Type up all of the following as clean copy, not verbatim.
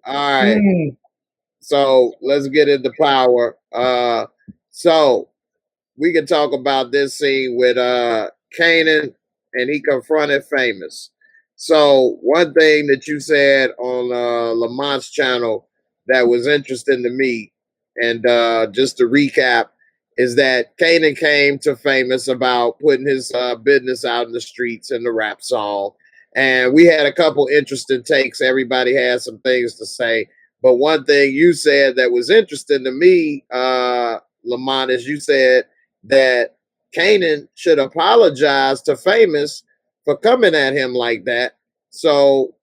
All right. So let's get into power. So we can talk about this scene with Kanan, and he confronted Famous. So one thing that you said on Lamont's channel that was interesting to me, and just to recap, is that Kanan came to Famous about putting his business out in the streets in the rap song. And we had a couple interesting takes. Everybody had some things to say. But one thing you said that was interesting to me, Lamont, is you said that Kanan should apologize to Famous for coming at him like that. So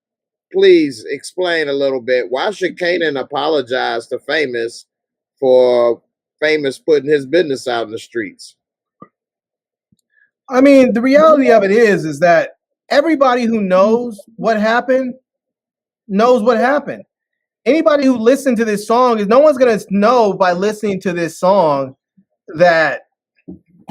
please explain a little bit. Why should Kanan apologize to Famous for Famous putting his business out in the streets? I mean, the reality of it is that everybody who knows what happened knows what happened. Anybody who listened to this song, no one's gonna know by listening to this song that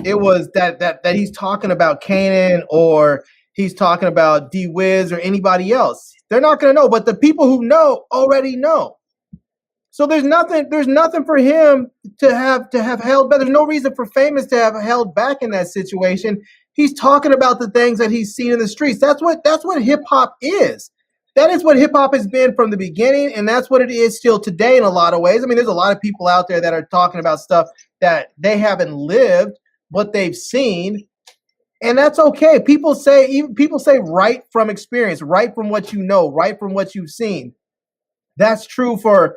it was that he's talking about Kanan or he's talking about D-Wiz or anybody else. They're not gonna know, but the people who know already know. So there's nothing for him to have held back. There's no reason for Famous to have held back in that situation. He's talking about the things that he's seen in the streets. That's what hip hop is. That is what hip hop has been from the beginning, and that's what it is still today in a lot of ways. I mean, there's a lot of people out there that are talking about stuff that they haven't lived, but they've seen, and that's okay. People say right from experience, right from what you know, right from what you've seen. That's true for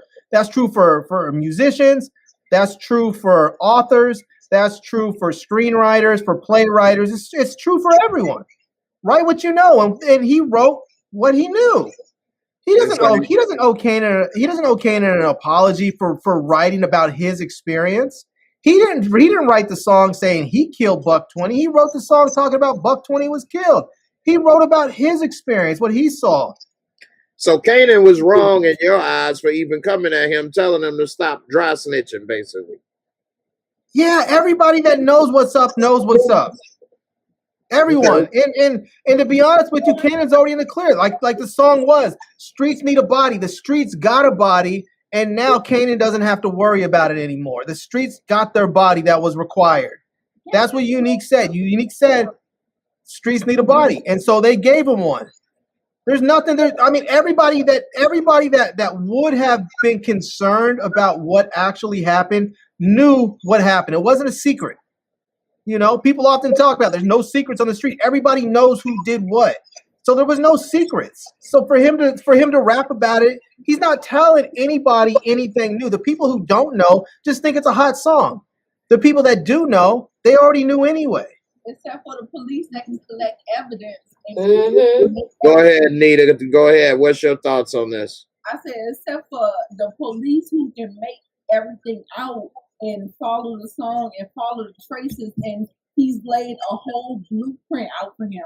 musicians. That's true for authors. That's true for screenwriters, for playwriters. It's true for everyone. Write what you know, and he wrote what he knew. He doesn't owe Kanan an apology for writing about his experience. He didn't write the song saying he killed Buck 20. He wrote the song talking about Buck 20 was killed. He wrote about his experience, what he saw. So Kanan was wrong in your eyes for even coming at him, telling him to stop dry snitching, basically. Yeah, everybody that knows what's up knows what's up. Everyone. And to be honest with you, Kanan's already in the clear. Like the song was, streets need a body. The streets got a body, and now Kanan doesn't have to worry about it anymore. The streets got their body that was required. That's what Unique said. Unique said streets need a body, and so they gave him one. There's nothing there. I mean, everybody that would have been concerned about what actually happened knew what happened. It wasn't a secret. You know, people often talk about there's no secrets on the street. Everybody knows who did what. So there was no secrets. So for him to rap about it, he's not telling anybody anything new. The people who don't know just think it's a hot song. The people that do know, they already knew anyway. Except for the police that can collect evidence. Go ahead, Nita. Go ahead. What's your thoughts on this? I said, except for the police who can make everything out and follow the song and follow the traces, and he's laid a whole blueprint out for him.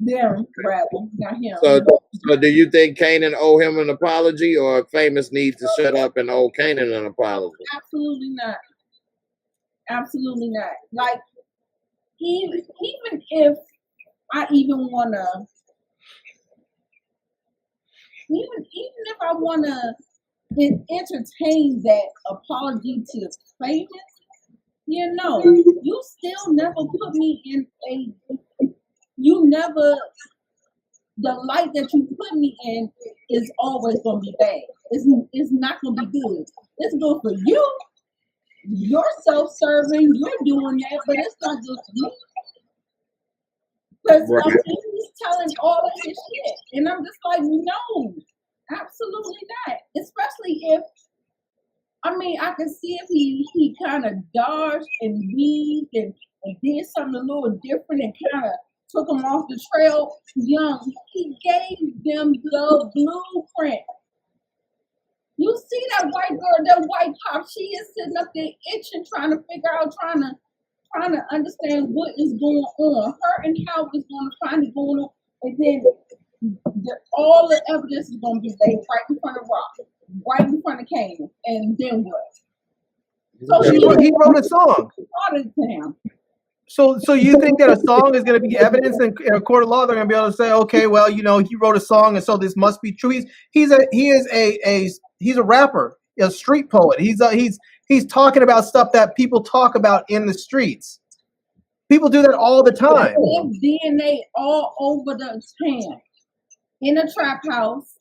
Them, rather, not him. So do you think Kanan owe him an apology, or Famous needs to shut up and owe Kanan an apology? Absolutely not. Absolutely not. Like, even if I even wanna, even if I wanna entertain that apology to Famous, you know, you still never put me in the light that you put me in is always gonna be bad. It's not gonna be good. It's good for you. You're self-serving, you're doing that, but it's not just you. Because he's telling all of his shit. And I'm just like, no, absolutely not. Especially if, I mean, I can see if he kind of dodged and weaved and did something a little different and kind of took him off the trail young. He gave them the blueprint. You see that white girl, that white cop, she is sitting up there itching, trying to figure out, trying to understand what is going on. Her and Hal is going to find it going on, and then all the evidence is going to be laid right in front of Rock, right in front of Kanan, and then what? So he wrote a song. He brought it to him. So you think that a song is going to be evidence in a court of law? They're going to be able to say, okay, well, you know, he wrote a song, and so this must be true. He's a rapper, a street poet. He's talking about stuff that people talk about in the streets. People do that all the time. DNA all over the town. In a trap house,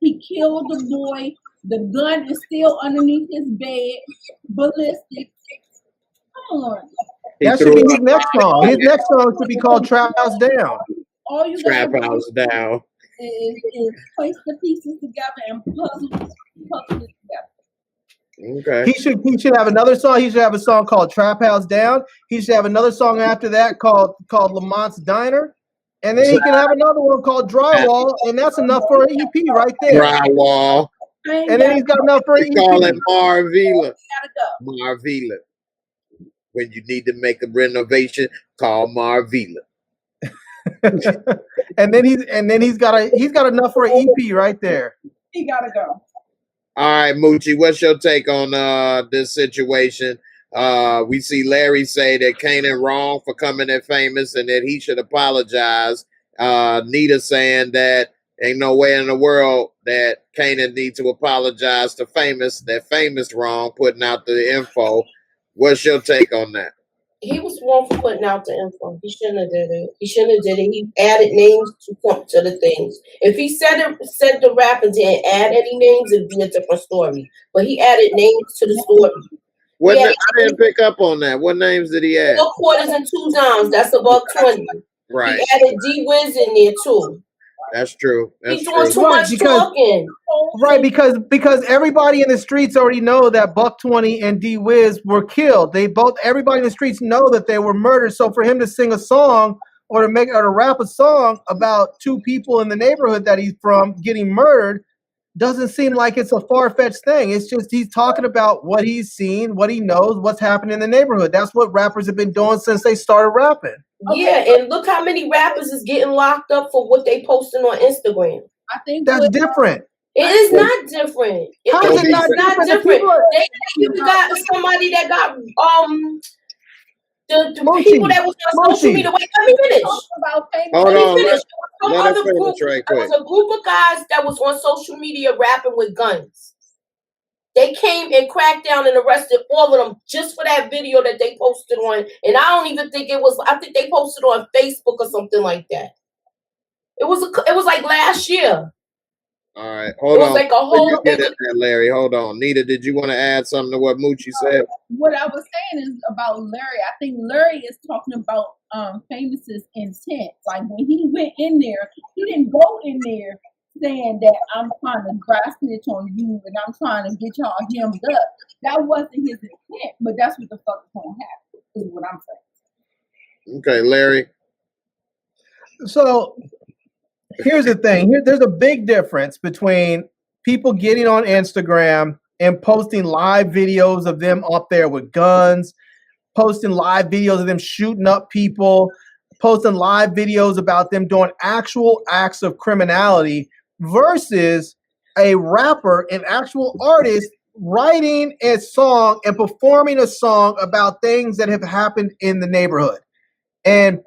he killed the boy. The gun is still underneath his bed. Ballistic. Come on. That should be his next song. His next song should be called "Trap House Down." All you Trap gotta House Down. Is place the pieces together and puzzle it together. Okay. He should have another song. He should have a song called "Trap House Down." He should have another song after that called Lamont's Diner, and then he can have another one called "Drywall," and that's enough for an EP right there. Drywall. And then he's got enough for an EP. Call it Marvila. Gotta go. Marvila. When you need to make a renovation, call Marvila. and then he's got enough for an EP right there. He gotta go. All right, Moochie, what's your take on this situation? We see Larry say that Kanan wrong for coming at Famous and that he should apologize. Nita saying that ain't no way in the world that Kanan needs to apologize to Famous, that Famous wrong putting out the info. What's your take on that? He was wrong for putting out the info. He shouldn't have did it. He added names to the things. If he said the rap and didn't add any names, it'd be a different story. But he added names to the story. I didn't pick up on that. What names did he add? 4 quarters and 2 dimes. That's about 20. Right. He added D-Wiz in there too. That's true. That's He's doing true. too much talking. Right, because everybody in the streets already know that Buck 20 and D-Wiz were killed. Everybody in the streets know that they were murdered. So for him to sing a song or to rap a song about 2 people in the neighborhood that he's from getting murdered doesn't seem like it's a far-fetched thing. It's just he's talking about what he's seen, what he knows, what's happening in the neighborhood. That's what rappers have been doing since they started rapping. Yeah, and look how many rappers is getting locked up for what they posting on Instagram. I think That's different. It is not different. How is it not different? You got somebody that got the people that was on social media. Wait, let me finish. Hold on. Let us finish right quick. There was a group of guys that was on social media rapping with guns. They came and cracked down and arrested all of them just for that video that they posted on. And I don't even think I think they posted on Facebook or something like that. It was like last year. All right, hold on. Like a whole get at that, Larry. Hold on. Nita, did you want to add something to what Moochie said? What I was saying is about Larry. I think Larry is talking about Famous's intent. Like when he went in there, he didn't go in there saying that I'm trying to dry snitch on you and I'm trying to get y'all hemmed up. That wasn't his intent, but that's what the fuck is gonna happen, is what I'm saying. Okay, Larry. So here's the thing. There's a big difference between people getting on Instagram and posting live videos of them up there with guns, posting live videos of them shooting up people, posting live videos about them doing actual acts of criminality versus a rapper, an actual artist writing a song and performing a song about things that have happened in the neighborhood and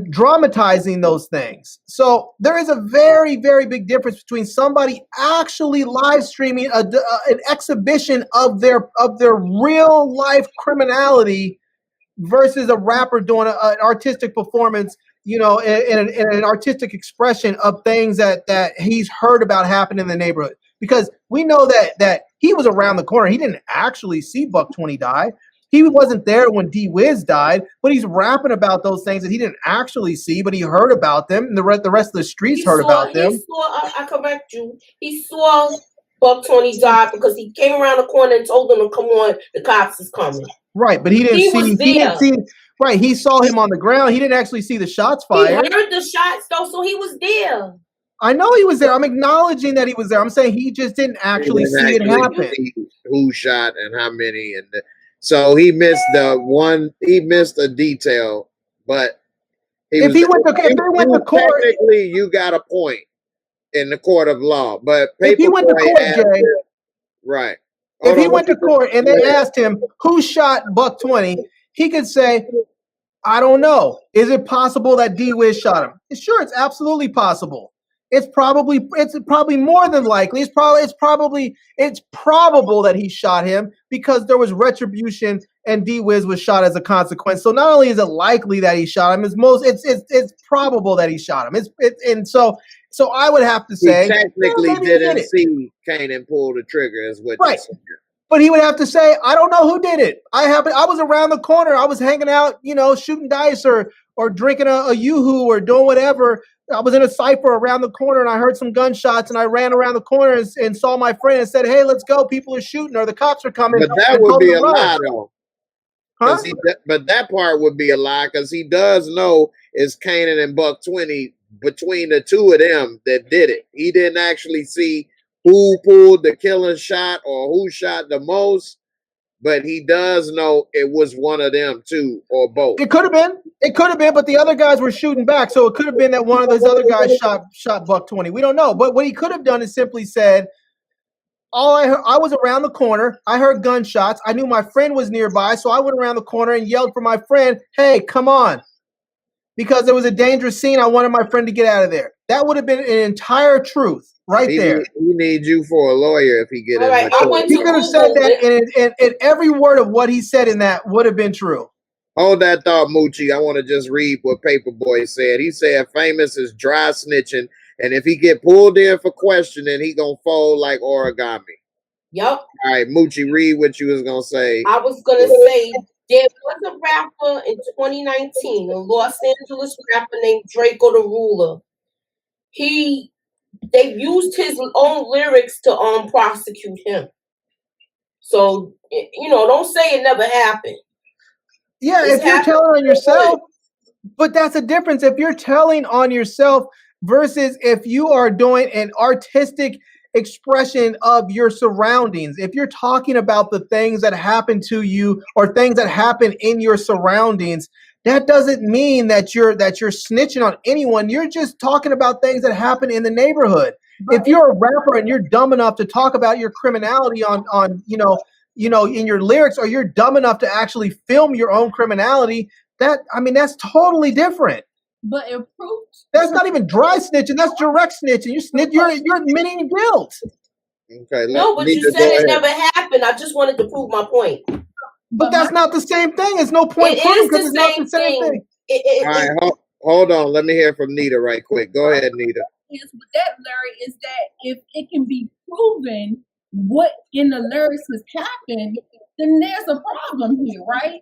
dramatizing those things. So there is a very, very big difference between somebody actually live streaming an exhibition of their real life criminality versus a rapper doing an artistic performance, in an artistic expression of things that he's heard about happen in the neighborhood. Because we know that he was around the corner. He didn't actually see Buck 20 die. He wasn't there when D-Wiz died, but he's rapping about those things that he didn't actually see, but he heard about them, and the rest of the streets heard about them. I correct you. He saw Buck 20 die because he came around the corner and told them to come on, the cops is coming. Right, but he didn't see. Right, he saw him on the ground. He didn't actually see the shots fired. He heard the shots though, so he was there. I know he was there. I'm acknowledging that he was there. I'm saying he just didn't actually see it happen. Who shot and how many, and so he missed a detail. But if they went to court, technically you got a point in the court of law. But if he went to court, Jay, right? If he went to court and they asked him who shot Buck 20, he could say, I don't know. Is it possible that D-Wiz shot him? Sure, it's absolutely possible. It's probably more than likely. It's probable that he shot him because there was retribution and D-Wiz was shot as a consequence. So not only is it likely that he shot him, it's probable that he shot him. So I would have to say he technically didn't see Kanan pull the trigger, is what you're saying. But he would have to say, I don't know who did it. I was around the corner. I was hanging out, shooting dice or drinking a yoo-hoo or doing whatever. I was in a cipher around the corner and I heard some gunshots and I ran around the corner and saw my friend and said, hey, let's go. People are shooting or the cops are coming. But that would be a lie, though. Huh? But that part would be a lie because he does know it's Kanan and Buck 20 between the two of them that did it. He didn't actually see who pulled the killing shot or who shot the most, but he does know it was one of them two or both. It could have been, but the other guys were shooting back, so it could have been that one of those other guys shot Buck 20. We don't know, but what he could have done is simply said, I was around the corner. I heard gunshots. I knew my friend was nearby, so I went around the corner and yelled for my friend, hey, come on. Because there was a dangerous scene. I wanted my friend to get out of there. That would have been an entire truth there. He needs you for a lawyer if he get in. Right, he could have said that, and every word of what he said in that would have been true. Hold that thought, Moochie. I want to just read what Paperboy said. He said Famous is dry snitching, and if he get pulled in for questioning, he gonna fold like origami. Yep. All right, Moochie, read what you was gonna say. I was gonna say there was a rapper in 2019, a Los Angeles rapper named Draco the Ruler. They used his own lyrics to prosecute him. So don't say it never happened. Yeah, if you're telling on yourself, but that's a difference. If you're telling on yourself versus if you are doing an artistic expression of your surroundings. If you're talking about the things that happen to you or things that happen in your surroundings, that doesn't mean that you're snitching on anyone. You're just talking about things that happen in the neighborhood. Right. If you're a rapper and you're dumb enough to talk about your criminality on in your lyrics, or you're dumb enough to actually film your own criminality, that's totally different. But it proves that's not even dry snitching. That's direct snitching. You're admitting guilt. Okay. No, but you said it never happened. I just wanted to prove my point. But that's not the same thing. It's no point proving because it's not the same thing. All right, hold on. Let me hear from Nita right quick. Go ahead, Nita. With that, Larry, is that if it can be proven what in the lyrics has happened, then there's a problem here, right?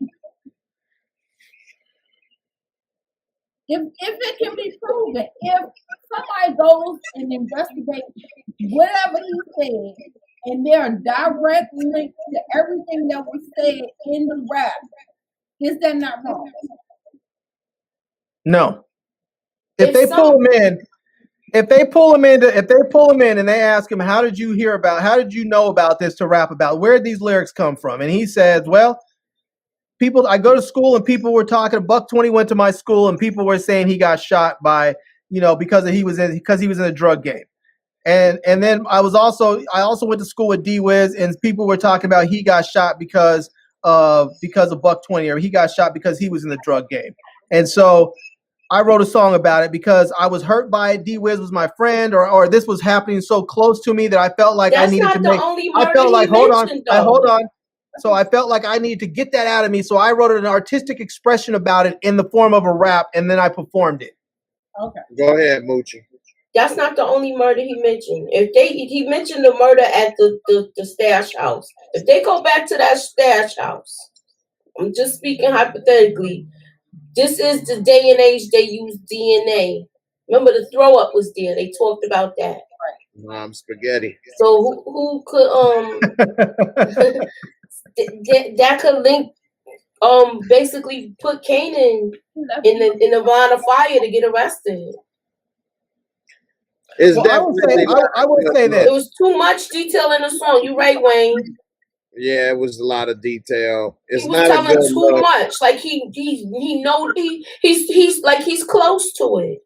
If it can be proven, if somebody goes and investigates whatever he said, and there are direct links to everything that was said in the rap, is that not wrong? No. If they pull him in and they ask him, how did you know about this to rap about? Where did these lyrics come from? And he says, well, I go to school and people were talking. Buck 20 went to my school and people were saying he got shot by, because he was in a drug game. And then I also went to school with D-Wiz and people were talking about he got shot because of Buck 20, or he got shot because he was in the drug game. And so I wrote a song about it because I was hurt by it. D-Wiz was my friend, or this was happening so close to me that I felt like I needed to make. I felt like hold on. So I felt like I needed to get that out of me. So I wrote an artistic expression about it in the form of a rap, and then I performed it. Okay. Go ahead, Moochie. That's not the only murder he mentioned. He mentioned the murder at the stash house. If they go back to that stash house, I'm just speaking hypothetically. This is the day and age they use DNA. Remember, the throw up was there. They talked about that. Mom spaghetti. So who could that could link basically put Kanan in the line of fire to get arrested. I would say that it was too much detail in the song. You're right, Wayne. Yeah, it was a lot of detail. It's he was not telling too much. Like he's close to it.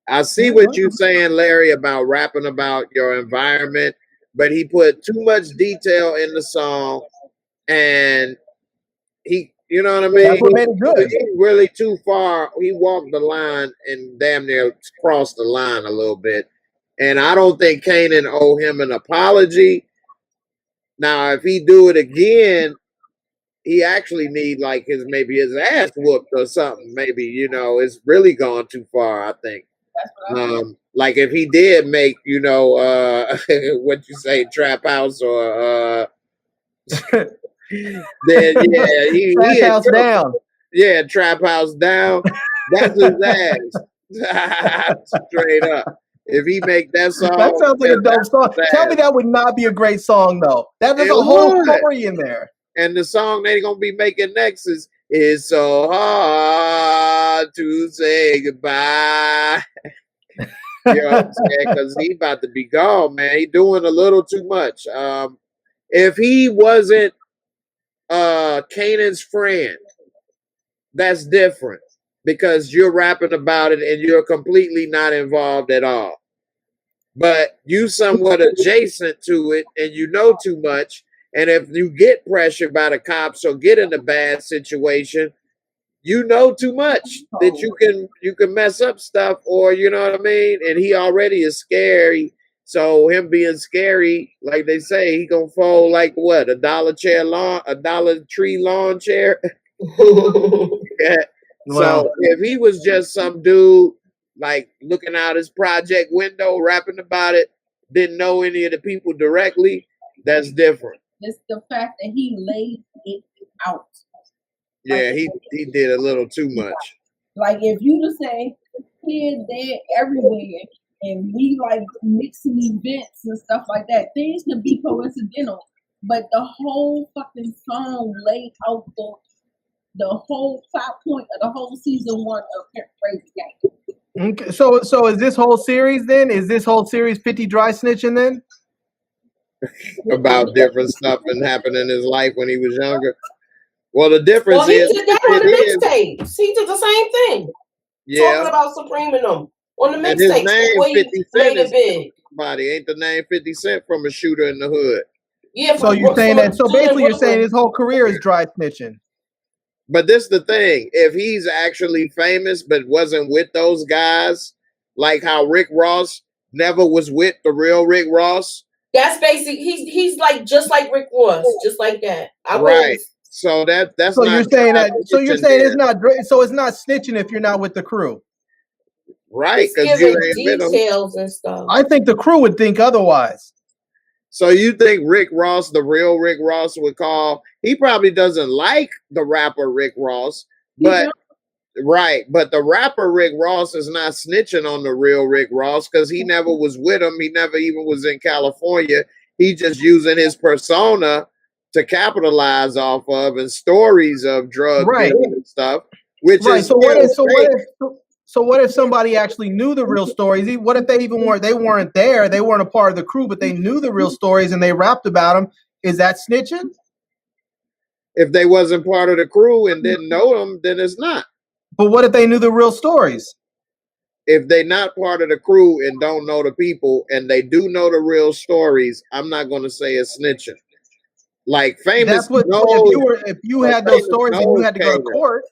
I see what you're saying, Larry, about rapping about your environment, but he put too much detail in the song, and he You know what I mean? That's what made it good. He really too far. He walked the line and damn near crossed the line a little bit. And I don't think Kanan owe him an apology. Now, if he do it again, he actually need like maybe his ass whooped or something. Maybe, you know, it's really gone too far, I think. Like if he did make, you know, what you say, Trap House or then yeah, he House down. Yeah, Trap House down. That's his ass. Straight up. If he make that song, that sounds like a dope song. Tell me that would not be a great song though. There's a whole story in there. And the song they're gonna be making next is "It's So Hard to Say Goodbye." You know what I'm saying? Because he about to be gone, man. He doing a little too much. If he wasn't Kanan's friend, that's different because you're rapping about it and you're completely not involved at all. But you somewhat adjacent to it and you know too much. And if you get pressured by the cops or get in a bad situation, you know too much that you can mess up stuff, or you know what I mean? And he already is scary. So him being scary, like they say, he gonna fold like what, a Dollar Tree lawn chair. Yeah. Wow. So if he was just some dude like looking out his project window, rapping about it, didn't know any of the people directly, that's different. It's the fact that he laid it out. Yeah, he did a little too much. Like if you to say here, there, everywhere, and we like mixing events and stuff like that, things can be coincidental. But the whole fucking song laid out the whole plot point of the whole season 1 of Crazy Gang. Okay, so is this whole series then? Is this whole series 50 Dry Snitching then? About different stuff and happened in his life when he was younger. Well, the difference he did that on the mixtape. He did the same thing. Yeah. Talking about Supreme and them on the mixtape. His name 50 Cent is big. Somebody ain't the name 50 Cent from a shooter in the hood. Yeah. So you're saying that? So basically, you're saying his whole career is dry snitching. But this is the thing: if he's actually famous but wasn't with those guys, like how Rick Ross never was with the real Rick Ross. That's basic. He's like just like Rick Ross, just like that. Right. So that's so not you're saying that. So you're saying it's not. So it's not snitching if you're not with the crew. Right. Because you ain't details and stuff. I think the crew would think otherwise. So you think Rick Ross, the real Rick Ross, would call? He probably doesn't like the rapper Rick Ross, but right. But the rapper Rick Ross is not snitching on the real Rick Ross because he never was with him. He never even was in California. He just using his persona to capitalize off of and stories of drug dealing and stuff. Which is so what if somebody actually knew the real stories? What if they weren't there? They weren't a part of the crew, but they knew the real stories and they rapped about them. Is that snitching? If they wasn't part of the crew and didn't know them, then it's not. But what if they knew the real stories? If they're not part of the crew and don't know the people and they do know the real stories, I'm not going to say it's snitching. Like Famous knows, if you had those stories and you had to go to court,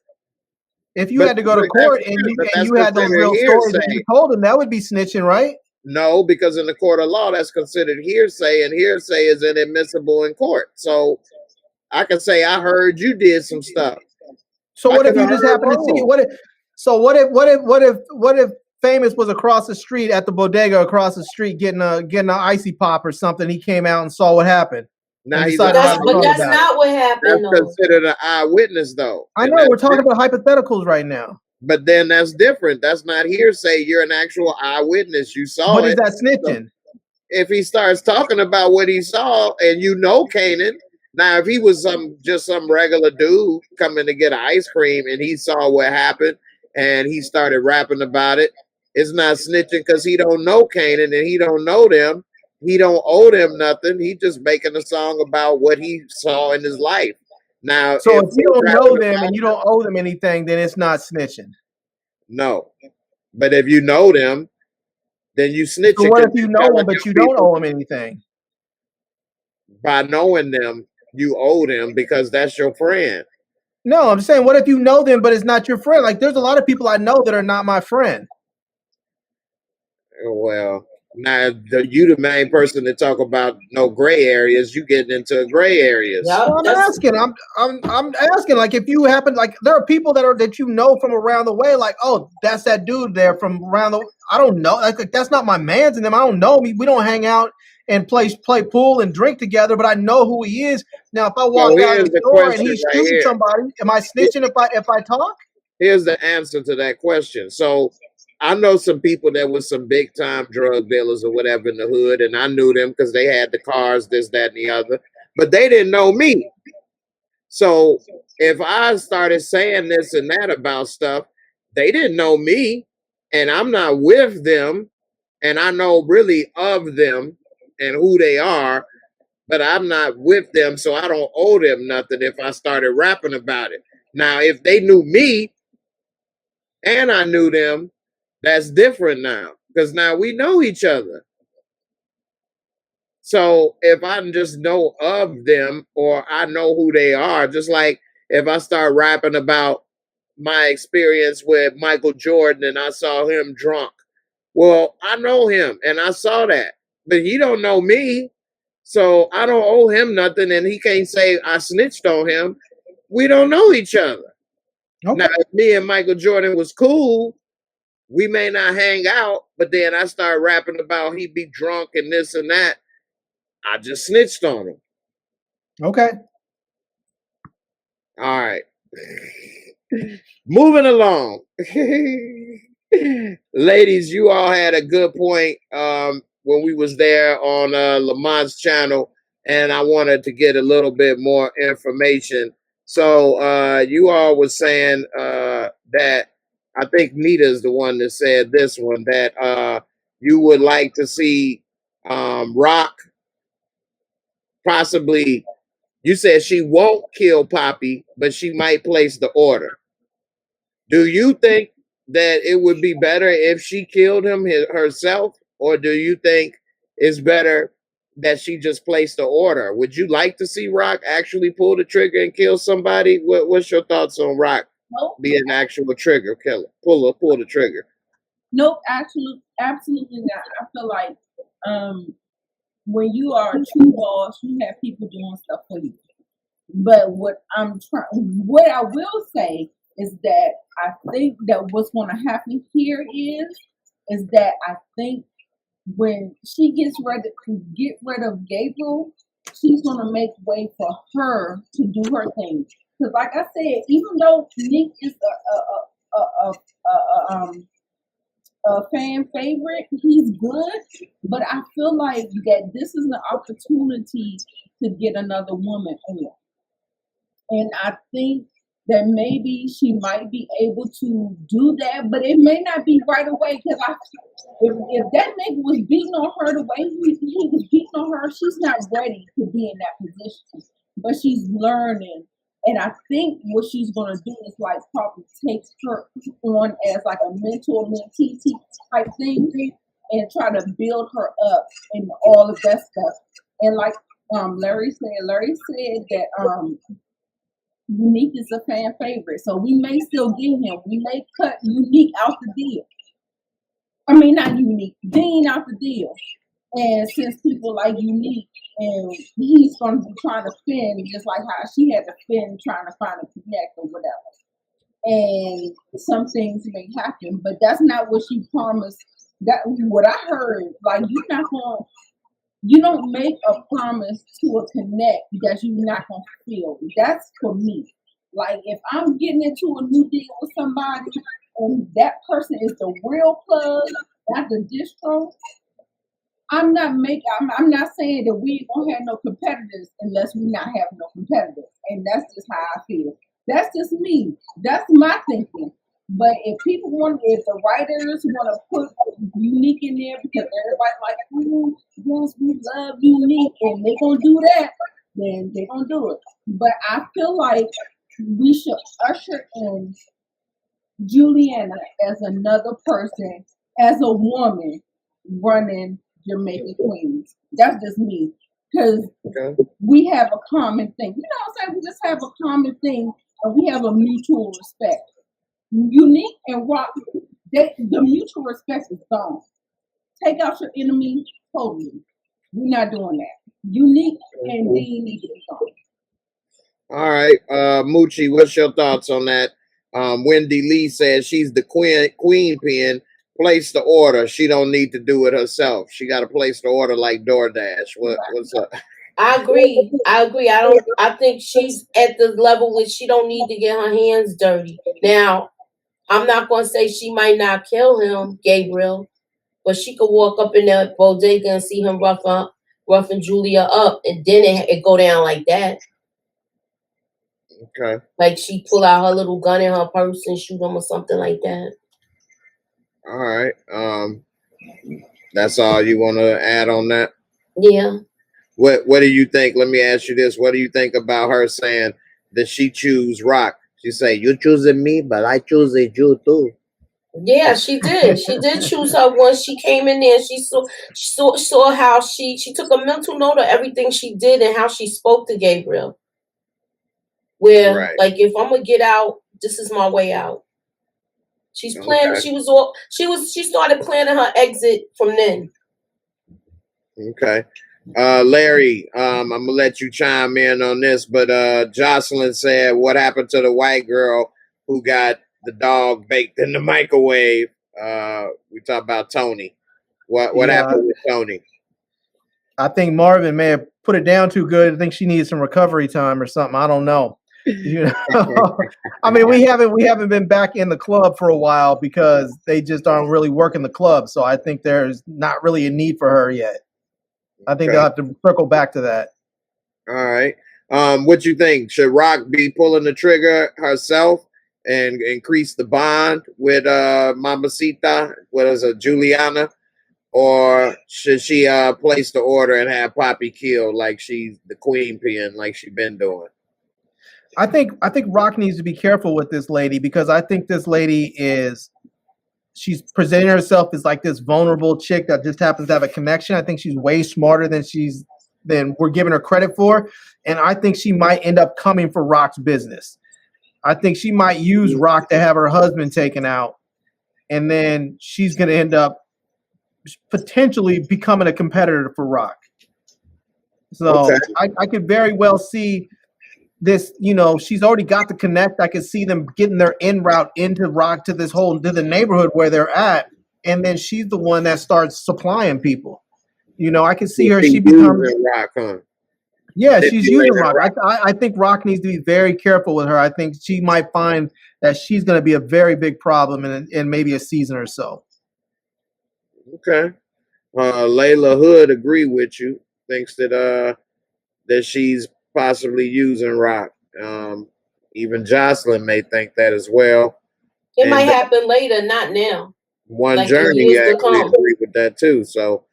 if you had to go to court and you had those real stories and you told them, that would be snitching, right? No, because in the court of law, that's considered hearsay, and hearsay is inadmissible in court. So I can say I heard you did some stuff. So what if you just happen to see? What if Famous was across the street at the bodega across the street getting an icy pop or something? He came out and saw what happened. Now but that's not what happened. That's considered an eyewitness, though. I know we're talking about hypotheticals right now. But then that's different. That's not hearsay. You're an actual eyewitness. You saw it. But is that snitching? If he starts talking about what he saw, and you know Kanan. Now, if he was just some regular dude coming to get ice cream and he saw what happened and he started rapping about it, it's not snitching because he don't know Kanan and he don't know them. He don't owe them nothing. He just making a song about what he saw in his life. Now, so if you don't know them and you don't owe them anything, then it's not snitching. No, but if you know them, then you snitching. So what if you know them but you don't owe them anything? By knowing them, you owe them because that's your friend. No, I'm saying, what if you know them, but it's not your friend? Like, there's a lot of people I know that are not my friend. Well, now you the main person to talk about no gray areas. You getting into gray areas. Yep, Well, I'm asking. I'm asking. Like, if you happen, like, there are people that you know from around the way. Like, oh, that's that dude there from around the. I don't know. Like that's not my man's and them. I don't know. We don't hang out and play pool and drink together. But I know who he is. Now, if I walk out of the door and he's shooting somebody, am I snitching if I talk? Here's the answer to that question. So I know some people that was some big time drug dealers or whatever in the hood, and I knew them because they had the cars, this, that, and the other, but they didn't know me. So if I started saying this and that about stuff, they didn't know me, and I'm not with them, and I know really of them and who they are, but I'm not with them, so I don't owe them nothing if I started rapping about it. Now, if they knew me and I knew them, that's different now, because now we know each other. So if I just know of them or I know who they are, just like if I start rapping about my experience with Michael Jordan and I saw him drunk, well, I know him and I saw that, but he don't know me, so I don't owe him nothing, and he can't say I snitched on him. We don't know each other. Okay. Now, if me and Michael Jordan was cool, we may not hang out, but then I start rapping about he be drunk and this and that. I just snitched on him. Okay. All right. Moving along. Ladies, you all had a good point when we was there on Lamont's channel, and I wanted to get a little bit more information. So you all was saying that, I think Nita is the one that said this one, that you would like to see Rock possibly, you said she won't kill Poppy, but she might place the order. Do you think that it would be better if she killed him herself, or do you think it's better that she just placed the order? Would you like to see Rock actually pull the trigger and kill somebody? What's your thoughts on Rock being an actual trigger killer? Pull the trigger. Nope, absolutely not. I feel like when you are a true boss, you have people doing stuff for you. But what I will say is that I think that what's going to happen here is that I think when she gets ready to get rid of Gabriel, she's going to make way for her to do her thing. Because, like I said, even though Nick is a fan favorite, he's good, but I feel like that this is an opportunity to get another woman on. And I think that maybe she might be able to do that, but it may not be right away, because if that nigga was beating on her the way he was beating on her, she's not ready to be in that position. But she's learning. And I think what she's going to do is like probably take her on as like a mentor, mentee type thing and try to build her up and all of that stuff. And like Larry said that Unique is a fan favorite. So we may still get him. We may cut Unique out the deal. I mean, not Unique, Dean out the deal. And since people like Unique, and he's going to be trying to fend, just like how she had to fend trying to find a connect or whatever. And some things may happen, but that's not what she promised. That what I heard, like you don't make a promise to a connect that you're not going to feel. That's for me. Like if I'm getting into a new deal with somebody and that person is the real plug, not the distro, I'm not saying that we ain't gonna have no competitors unless we not have no competitors. And that's just how I feel. That's just me. That's my thinking. But if the writers want to put Unique in there because everybody like, oh, yes, we love Unique, and they're gonna do that, then they're gonna do it. But I feel like we should usher in Juliana as another person, as a woman running Jamaican Queens. That's just me. Because we have a common thing. You know what I'm saying? We just have a common thing and we have a mutual respect. Unique and Rock, the mutual respect is gone. Take out your enemy totally. We're not doing that. Unique and Dean need to be gone. All right, Moochie, what's your thoughts on that? Wendy Lee says she's the queen pin. Place the order. She don't need to do it herself. She got to place the order like DoorDash. What's up? I agree. I think she's at the level where she don't need to get her hands dirty. Now, I'm not going to say she might not kill him, Gabriel, but she could walk up in that bodega and see him roughing Julia up, and then it go down like that. Okay. Like she pull out her little gun in her purse and shoot him or something like that. All right. That's all you want to add on that? Yeah. What do you think? Let me ask you this. What do you think about her saying that she choose Rock? She say, you choosing me, but I choosing you too. Yeah, she did. She did choose her once she came in there. She saw how she took a mental note of everything she did and how she spoke to Gabriel. Where, right. Like, if I'm gonna get out, this is my way out. She's planning. Okay. She started planning her exit from then. Okay. Larry, I'm gonna let you chime in on this, but Jocelyn said, what happened to the white girl who got the dog baked in the microwave? We talk about Tony. What happened with Tony? I think Marvin may have put it down too good. I think she needs some recovery time or something. I don't know. You know, I mean, we haven't been back in the club for a while because they just aren't really working the club. So I think there's not really a need for her yet. I think they'll have to circle back to that. All right. What you think? Should Rock be pulling the trigger herself and increase the bond with Mamacita? What is it, Juliana? Or should she place the order and have Poppy killed like she's the queen pin, like she's been doing? I think Rock needs to be careful with this lady because I think this lady she's presenting herself as like this vulnerable chick that just happens to have a connection. I think she's way smarter than we're giving her credit for. And I think she might end up coming for Rock's business. I think she might use Rock to have her husband taken out. And then she's going to end up potentially becoming a competitor for Rock. So I could very well see this, you know, she's already got the connect. I could see them getting their en route into Rock to the neighborhood where they're at. And then she's the one that starts supplying people. You know, I can see her. She becomes Rock, huh? Yeah, she's using Rock. I think Rock needs to be very careful with her. I think she might find that she's going to be a very big problem in maybe a season or so. Okay. Layla Hood agree with you. Thinks that she's possibly using Rock. Even Jocelyn may think that as well. It might happen later, not now. One like Journey actually agree with that too. So,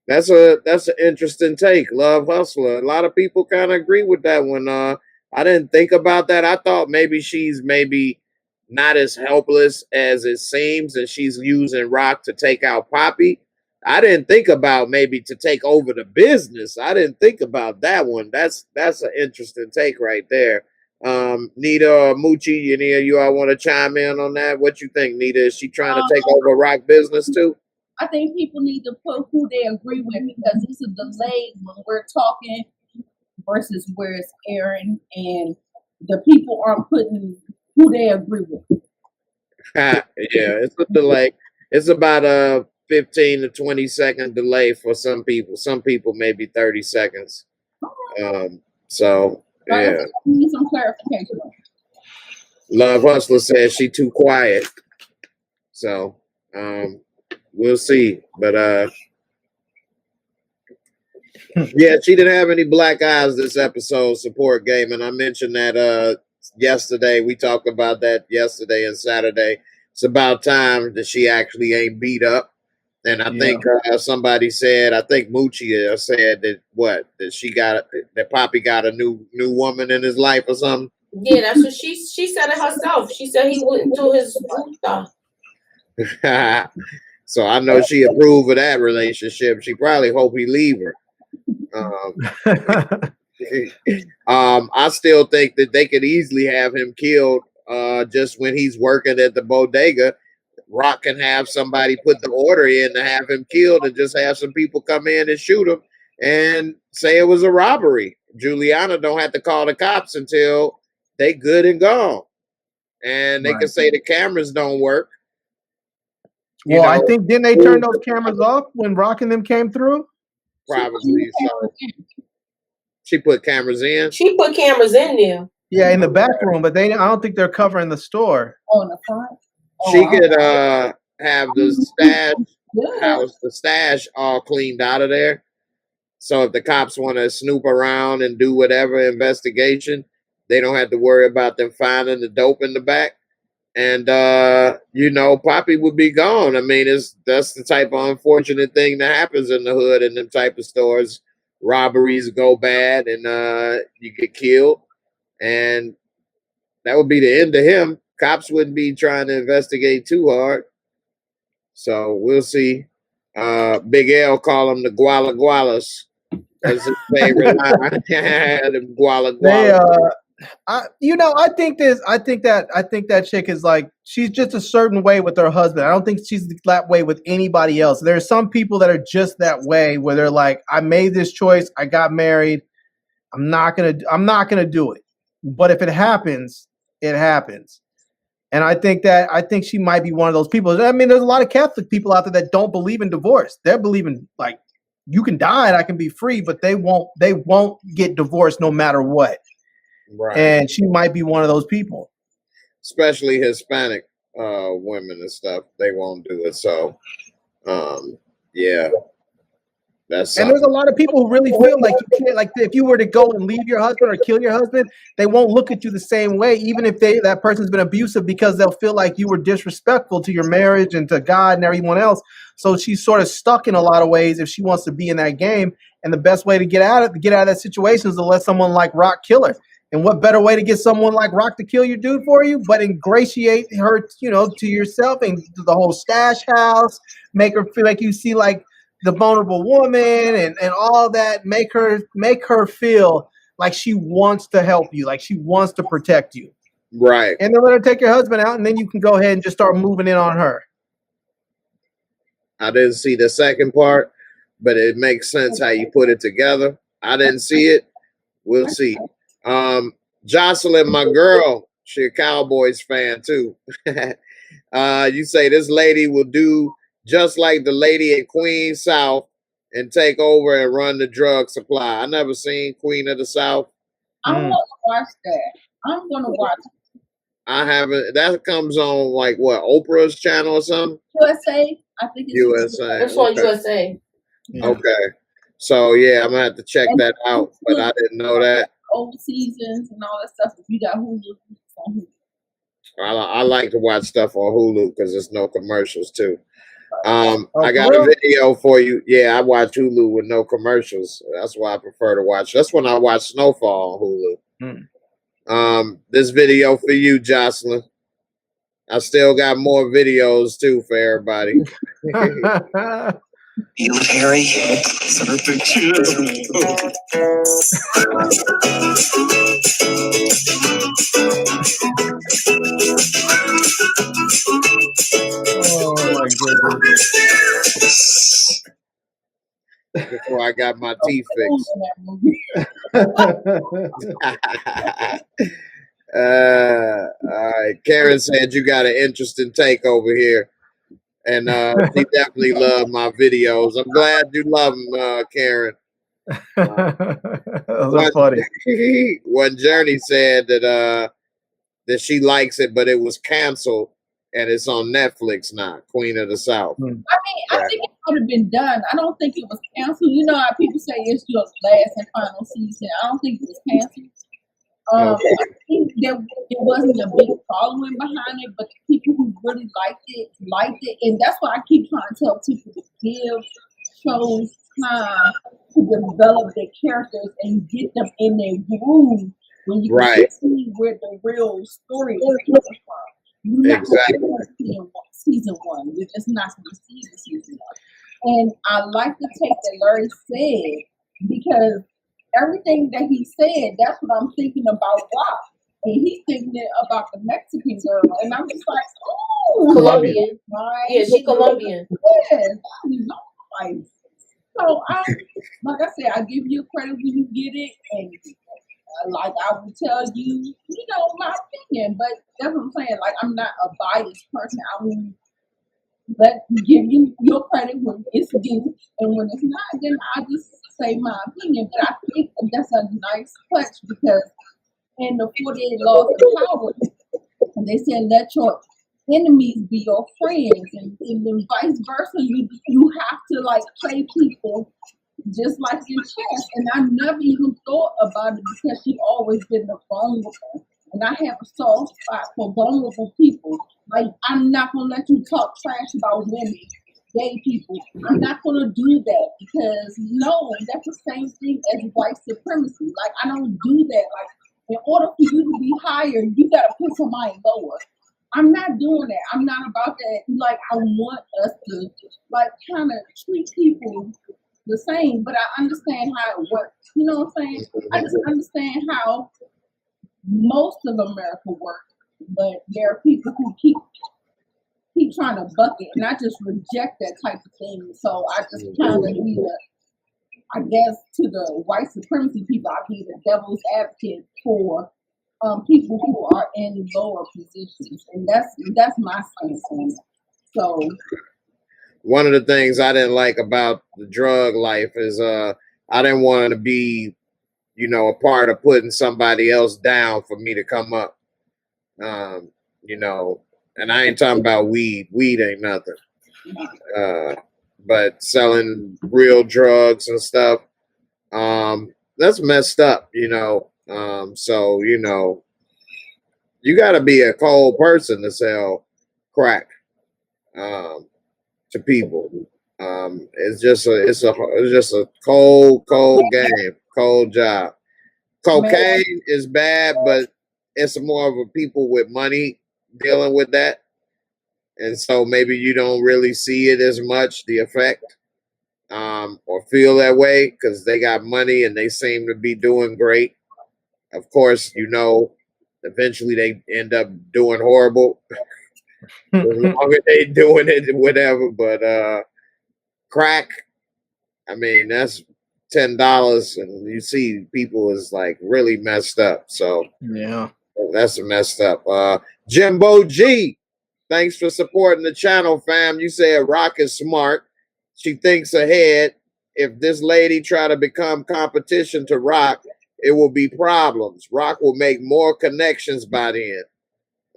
that's an interesting take. Love Hustler. A lot of people kind of agree with that one. I didn't think about that. I thought maybe she's not as helpless as it seems, and she's using Rock to take out Poppy. I didn't think about maybe to take over the business. I didn't think about that one. That's an interesting take right there. Nita or Moochie, any of you all want to chime in on that? What you think, Nita? Is she trying to take over Rock business too? I think people need to put who they agree with because it's a delay when we're talking versus where it's airing, and the people aren't putting who they agree with. Yeah, it's a delay. It's about a 15 to 20 second delay for some people. Some people maybe 30 seconds. So yeah. Need some clarification. Love Hustler says she too quiet. So we'll see. But yeah, she didn't have any black eyes this episode, support game. And I mentioned that yesterday. We talked about that yesterday and Saturday. It's about time that she actually ain't beat up. And I think somebody said, I think Moochie said that Poppy got a new woman in his life or something. Yeah, that's what she said it herself. She said he wouldn't do his stuff. So I know she approved of that relationship. She probably hope he leave her. I still think that they could easily have him killed just when he's working at the bodega. Rock can have somebody put the order in to have him killed and just have some people come in and shoot him and say it was a robbery. Juliana don't have to call the cops until they good and gone. And they can say the cameras don't work. Well, I think, didn't they turn those cameras off when Rock and them came through? Probably so. She put cameras in? She put cameras in there. Yeah, in the back room, but I don't think they're covering the store. Oh, in the front? She could have the stash all cleaned out of there. So if the cops want to snoop around and do whatever investigation, they don't have to worry about them finding the dope in the back. And Poppy would be gone. I mean, that's the type of unfortunate thing that happens in the hood and them type of stores. Robberies go bad and you get killed. And that would be the end of him. Cops wouldn't be trying to investigate too hard. So we'll see. Big L call them the Guala Gualas. That's his favorite line. The Guala Gualas. I think that chick is like, she's just a certain way with her husband. I don't think she's that way with anybody else. There are some people that are just that way where they're like, I made this choice, I got married, I'm not gonna do it. But if it happens, it happens. And I think she might be one of those people. I mean, there's a lot of Catholic people out there that don't believe in divorce. They're believing like you can die and I can be free, but they won't get divorced no matter what. Right. And she might be one of those people. Especially Hispanic women and stuff. They won't do it. So yeah. And there's a lot of people who really feel like you can't, like if you were to go and leave your husband or kill your husband, they won't look at you the same way, even if that person's been abusive, because they'll feel like you were disrespectful to your marriage and to God and everyone else. So she's sort of stuck in a lot of ways if she wants to be in that game. And the best way to get out of that situation is to let someone like Rock kill her. And what better way to get someone like Rock to kill your dude for you, but ingratiate her, to yourself and to the whole stash house, make her feel like you see like the vulnerable woman and all that, make her feel like she wants to help you, like she wants to protect you. Right. And then let her take your husband out, and then you can go ahead and just start moving in on her. I didn't see the second part, but it makes sense how you put it together. I didn't see it. We'll see. Jocelyn, my girl, she a Cowboys fan too. You say this lady will do just like the lady in Queen South and take over and run the drug supply. I never seen Queen of the South. I want to watch that. I'm going to watch it. I haven't. That comes on like what, Oprah's channel or something? USA. I think it's USA. It's on USA. Okay. So yeah, I'm gonna have to check that out, but I didn't know that. Old seasons and all that stuff. If you got Hulu, I like to watch stuff on Hulu because there's no commercials too. I got a video for you. Yeah, I watch Hulu with no commercials. That's why I prefer to watch. That's when I watch Snowfall on Hulu. This video for you, Jocelyn. I still got more videos too for everybody. You Harry, perfect. Oh my goodness. Before I got my teeth fixed. All right. Karen said you got an interesting take over here. And she definitely loved my videos. I'm glad you love them, Karen. Those are funny. When Journey said that she likes it, but it was canceled and it's on Netflix now, Queen of the South. I mean, I think it would have been done. I don't think it was canceled. You know how people say it's your last and final season. I don't think it was canceled. I think there wasn't a big following behind it, but the people who really liked it, and that's why I keep trying to tell people to give shows time to develop their characters and get them in their groove when you can see where the real story is coming from. You're not going to see season one. You're just not going to see the season one. And I like the take that Larry said, because everything that he said, that's what I'm thinking about Rock. And he's thinking it about the Mexican girl. And I'm just like, oh, Colombian. right? Yeah, she Colombian. Yes, I know. So like I said, I give you credit when you get it, and like I will tell you, my opinion. But that's what I'm saying. Like, I'm not a biased person. I will give you your credit when it's due, and when it's not, then I just say my opinion. But I think that's a nice touch, because in the 48 Laws of Power, they said let your enemies be your friends, and then vice versa. You have to like play people just like in chess. And I never even thought about it, because she always been the vulnerable, and I have a soft spot for vulnerable people. Like, I'm not gonna let you talk trash about women, gay people. I'm not gonna do that, because no, that's the same thing as white supremacy. Like, I don't do that. Like, in order for you to be higher, you gotta put somebody lower. I'm not doing that. I'm not about that. Like, I want us to like kind of treat people the same, but I understand how it works. You know what I'm saying? I just understand how most of America works, but there are people who keep trying to buck it, and I just reject that type of thing. So I just kind of I guess to the white supremacy people, I be the devil's advocate for people who are in lower positions, and that's my stance on it. So one of the things I didn't like about the drug life is I didn't want to be, a part of putting somebody else down for me to come up. And I ain't talking about weed. Weed ain't nothing. But selling real drugs and stuff, that's messed up, So, you got to be a cold person to sell crack to people. It's just a cold game, cold job. Cocaine is bad, but it's more of a people with money dealing with that. And so maybe you don't really see it as much, the effect, or feel that way, because they got money and they seem to be doing great. Of course, eventually they end up doing horrible. As long as they doing it, whatever. But crack, I mean, that's $10, and you see people is like really messed up. So yeah, that's messed up. Jimbo G, thanks for supporting the channel, fam. You said Rock is smart. She thinks ahead. If this lady try to become competition to Rock, it will be problems. Rock will make more connections by then.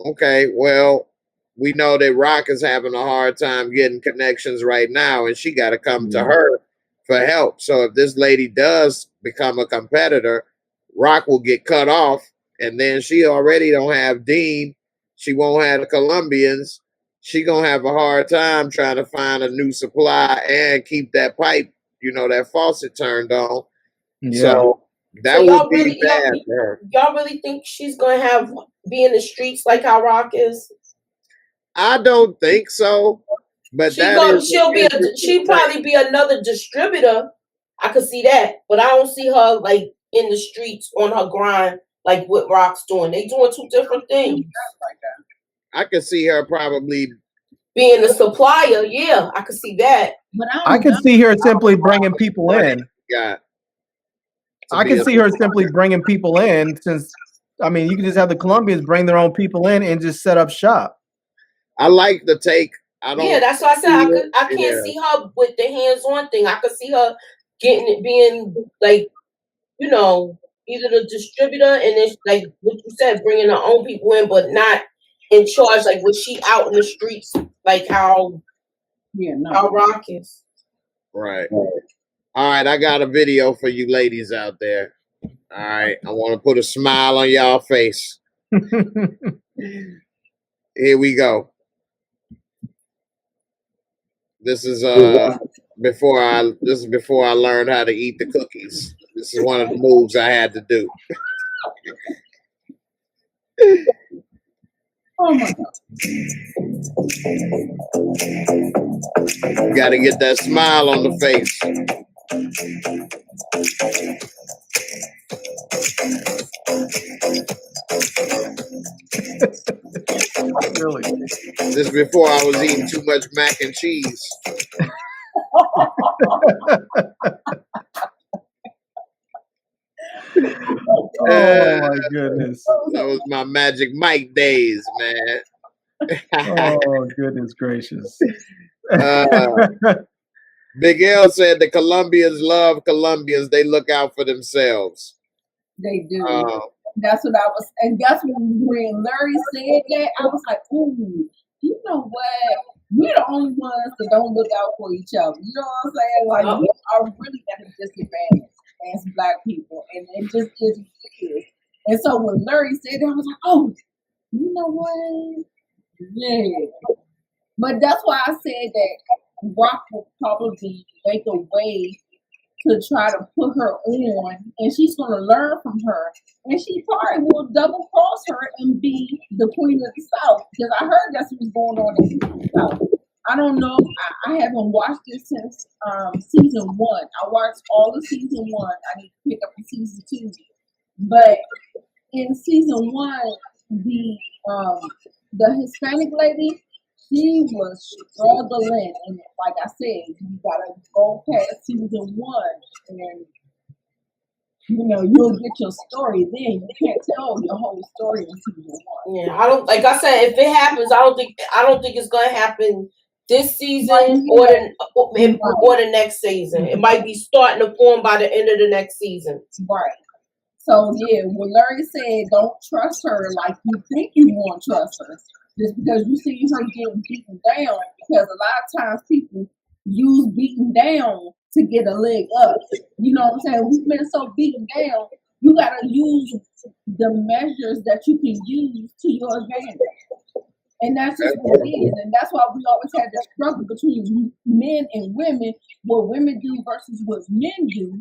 Okay, well, we know that Rock is having a hard time getting connections right now, and she got to come to her for help. So if this lady does become a competitor, Rock will get cut off, and then she already don't have Dean. She won't have the Colombians. She gonna have a hard time trying to find a new supply and keep that pipe, that faucet turned on. Yeah. So that would be bad for her. Y'all really think she's gonna be in the streets like how Rock is? I don't think so. But she'll probably be another distributor. I could see that, but I don't see her like in the streets on her grind like what Rock's doing. They doing two different things. I could see her probably being a supplier. Yeah, I could see that. But I could see her simply bringing people in. Yeah, I can see her simply bringing people in, since I mean, you can just have the Colombians bring their own people in and just set up shop. I like the take. Yeah, that's why I said I can't see her with the hands-on thing. I could see her being like, either the distributor and then like what you said, bringing her own people in, but not in charge. Like, was she out in the streets like how Rock is? Right. All right, I got a video for you ladies out there. All right, I want to put a smile on y'all face. Here we go. This is before I learned how to eat the cookies. This is one of the moves I had to do. Oh my God. You got to get that smile on the face. This is before I was eating too much mac and cheese. Oh my goodness. That was my Magic Mike days, man. Oh goodness gracious. Big L said the Colombians love Colombians. They look out for themselves. They do. That's what I was, and that's when Larry said that, I was like, ooh, you know what? We're the only ones that don't look out for each other. You know what I'm saying? Like, we are really at a disadvantage as Black people, and it just is what it is. And so when Larry said that, I was like, oh, you know what? Yeah. But that's why I said that Rock will probably make a way to try to put her on, and she's going to learn from her, and she probably will double cross her and be the queen of the South, because I heard that's what's going on in the South. I don't know. I haven't watched it since season 1. I watched all of season 1. I need to pick up in season 2. But in season 1, the Hispanic lady, she was struggling, and like I said, you gotta go past season 1, and you'll get your story. Then you can't tell your whole story in season 1. Yeah, I don't. Like I said, if it happens, I don't think it's gonna happen this season or the next season. It might be starting to form by the end of the next season. Right. So yeah, when Larry said, "Don't trust her like you think you won't trust her," just because you see her getting beaten down, because a lot of times people use beaten down to get a leg up. You know what I'm saying? We've been so beaten down, you gotta use the measures that you can use to your advantage. And that's just what it is. And that's why we always had this struggle between men and women, what women do versus what men do.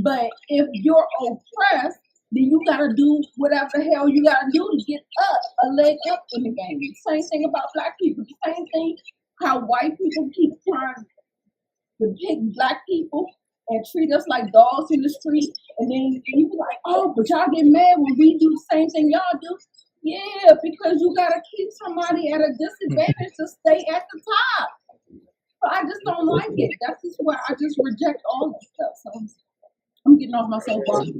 But if you're oppressed, then you gotta do whatever the hell you gotta do to get up, a leg up in the game. Same thing about Black people. The same thing how white people keep trying to pick Black people and treat us like dogs in the street. And then you be like, oh, but y'all get mad when we do the same thing y'all do. Yeah, because you gotta keep somebody at a disadvantage to stay at the top. So I just don't like it. That's just why I just reject all this stuff. So I'm getting off my soapbox.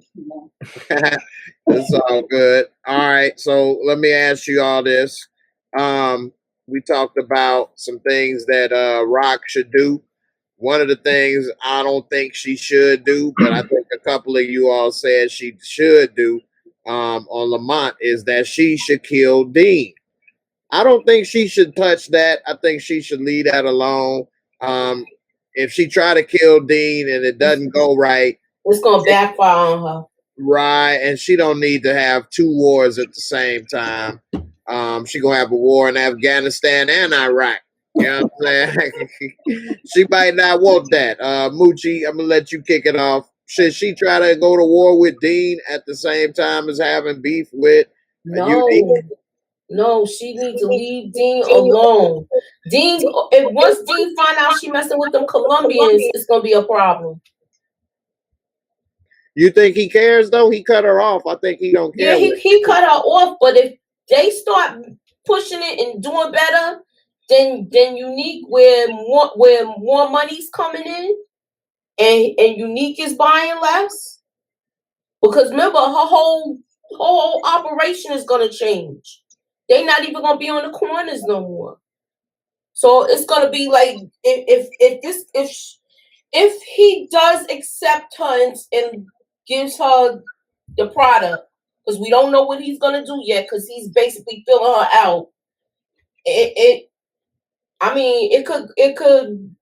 That's all good. All right, so let me ask you all this. We talked about some things that Rock should do. One of the things I don't think she should do, but I think a couple of you all said she should do on Lamont, is that she should kill Dean. I don't think she should touch that. I think she should leave that alone. If she try to kill Dean and it doesn't go right, it's gonna backfire on her. Right, and she don't need to have 2 wars at the same time. She gonna have a war in Afghanistan and Iraq. You know what I'm saying? She might not want that. Moochie, I'm gonna let you kick it off. Should she try to go to war with Dean at the same time as having beef with No, she needs to leave Dean alone. Once Dean find out she messing with them Colombians, it's gonna be a problem. You think he cares though? He cut her off. I think he don't care. Yeah, he cut her off, but if they start pushing it and doing better, then Unique, where more money's coming in, and Unique is buying less, because remember her whole operation is gonna change. They're not even gonna be on the corners no more. So it's gonna be like if he does accept her and gives her the product, because we don't know what he's gonna do yet, because he's basically filling her out. It could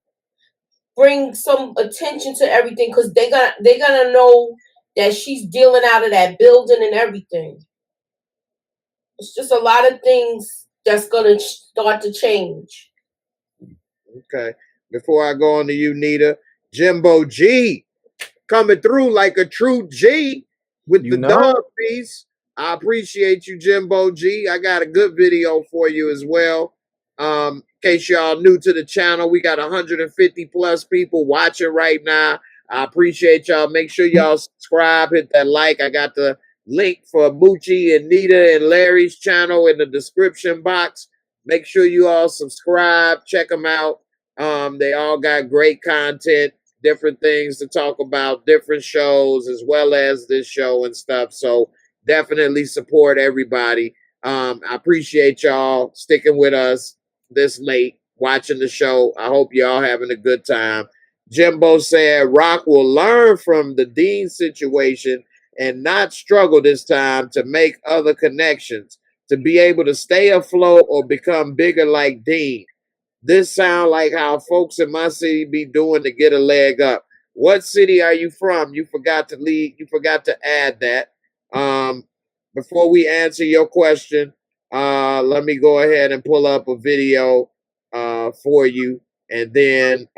bring some attention to everything, because they're gonna know that she's dealing out of that building and everything. It's just a lot of things that's gonna start to change. Okay. Before I go on to you, Nita, Jimbo G coming through like a true G with the dog piece. I appreciate you, Jimbo G. I got a good video for you as well. In case y'all new to the channel, we got 150 plus people watching right now. I appreciate y'all. Make sure y'all subscribe, hit that like. I got the link for Moochie and Nita and Larry's channel in the description box. Make sure you all subscribe, check them out. They all got great content, different things to talk about, different shows, as well as this show and stuff. So definitely support everybody. I appreciate y'all sticking with us this late, watching the show. I hope y'all having a good time. Jimbo said Rock will learn from the Dean situation and not struggle this time to make other connections, to be able to stay afloat or become bigger like Dean. This sound like how folks in my city be doing to get a leg up. What city are you from? You forgot to leave. You forgot to add that. Before we answer your question, let me go ahead and pull up a video for you, and then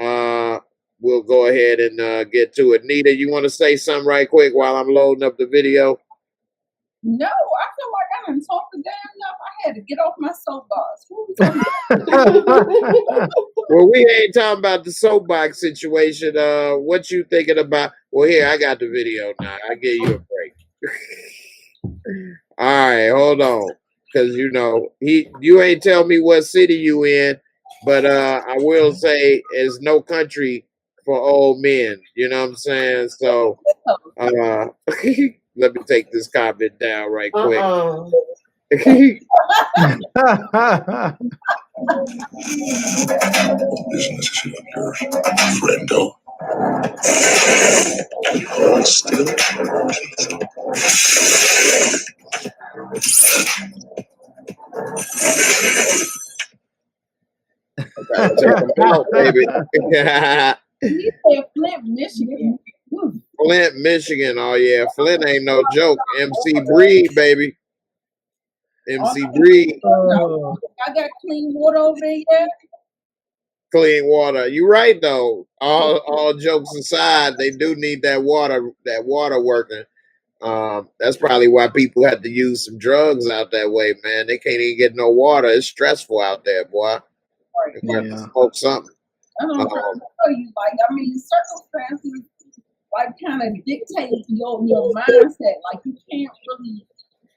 we'll go ahead and get to it. Nita, you want to say something right quick while I'm loading up the video? No, I feel like I done talked the damn enough. I had to get off my soapbox. What we talking about? Well, we ain't talking about the soapbox situation. What you thinking about? Well, here, I got the video now. I give you a break. All right, hold on. Because, you know, you ain't tell me what city you in, but I will say it's no country for old men. You know what I'm saying? So, let me take this comment down right quick. Friendo. Hold still. Check them out, baby. He said Flint, Michigan. Flint, Michigan. Oh, yeah. Flint ain't no joke. MC Breed, baby. MC Breed. I got clean water over there yet? Clean water. You're right, though. All jokes aside, they do need that water working. That's probably why people have to use some drugs out that way, man. They can't even get no water. It's stressful out there, boy. They have to smoke something. I don't know how to tell you. Like, I mean, circumstances like kind of dictate your mindset. Like, you can't really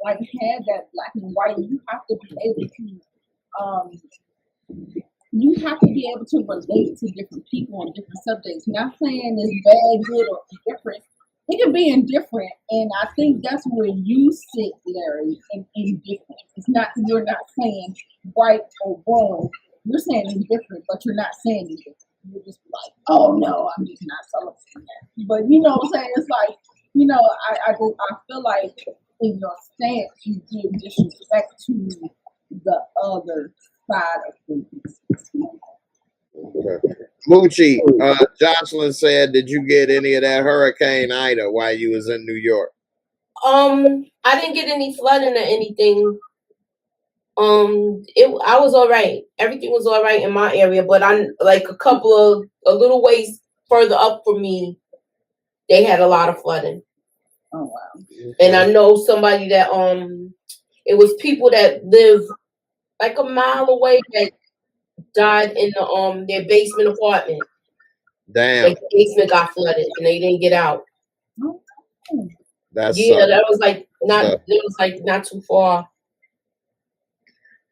like have that black and white. You have to be able to relate to different people on different subjects. Not saying it's bad, good, or indifferent. It can be indifferent, and I think that's where you sit, Larry, in indifference. It's not, you're not saying right or wrong. You're saying indifferent, but you're not saying indifferent. You're just like, oh no, I'm just not celebrating that. But you know what I'm saying? It's like, you know, I feel like in your stance, you give disrespect to the other side of things. Moochie, Jocelyn said, did you get any of that Hurricane Ida while you was in New York? I didn't get any flooding or anything. I was all right. Everything was all right in my area, but I'm like a little ways further up from me, they had a lot of flooding. Oh wow. And I know somebody that it was people that live like a mile away that died in the their basement apartment. Damn. Like the basement got flooded and they didn't get out. That's that was like not too far.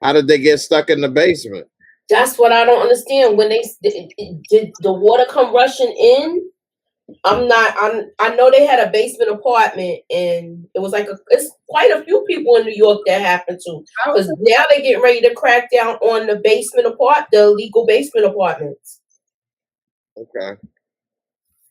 How did they get stuck in the basement? That's what I don't understand. When did the water come rushing in? I know they had a basement apartment, and it was like it's quite a few people in New York that happened to. Because now they're getting ready to crack down on the the illegal basement apartments. Okay.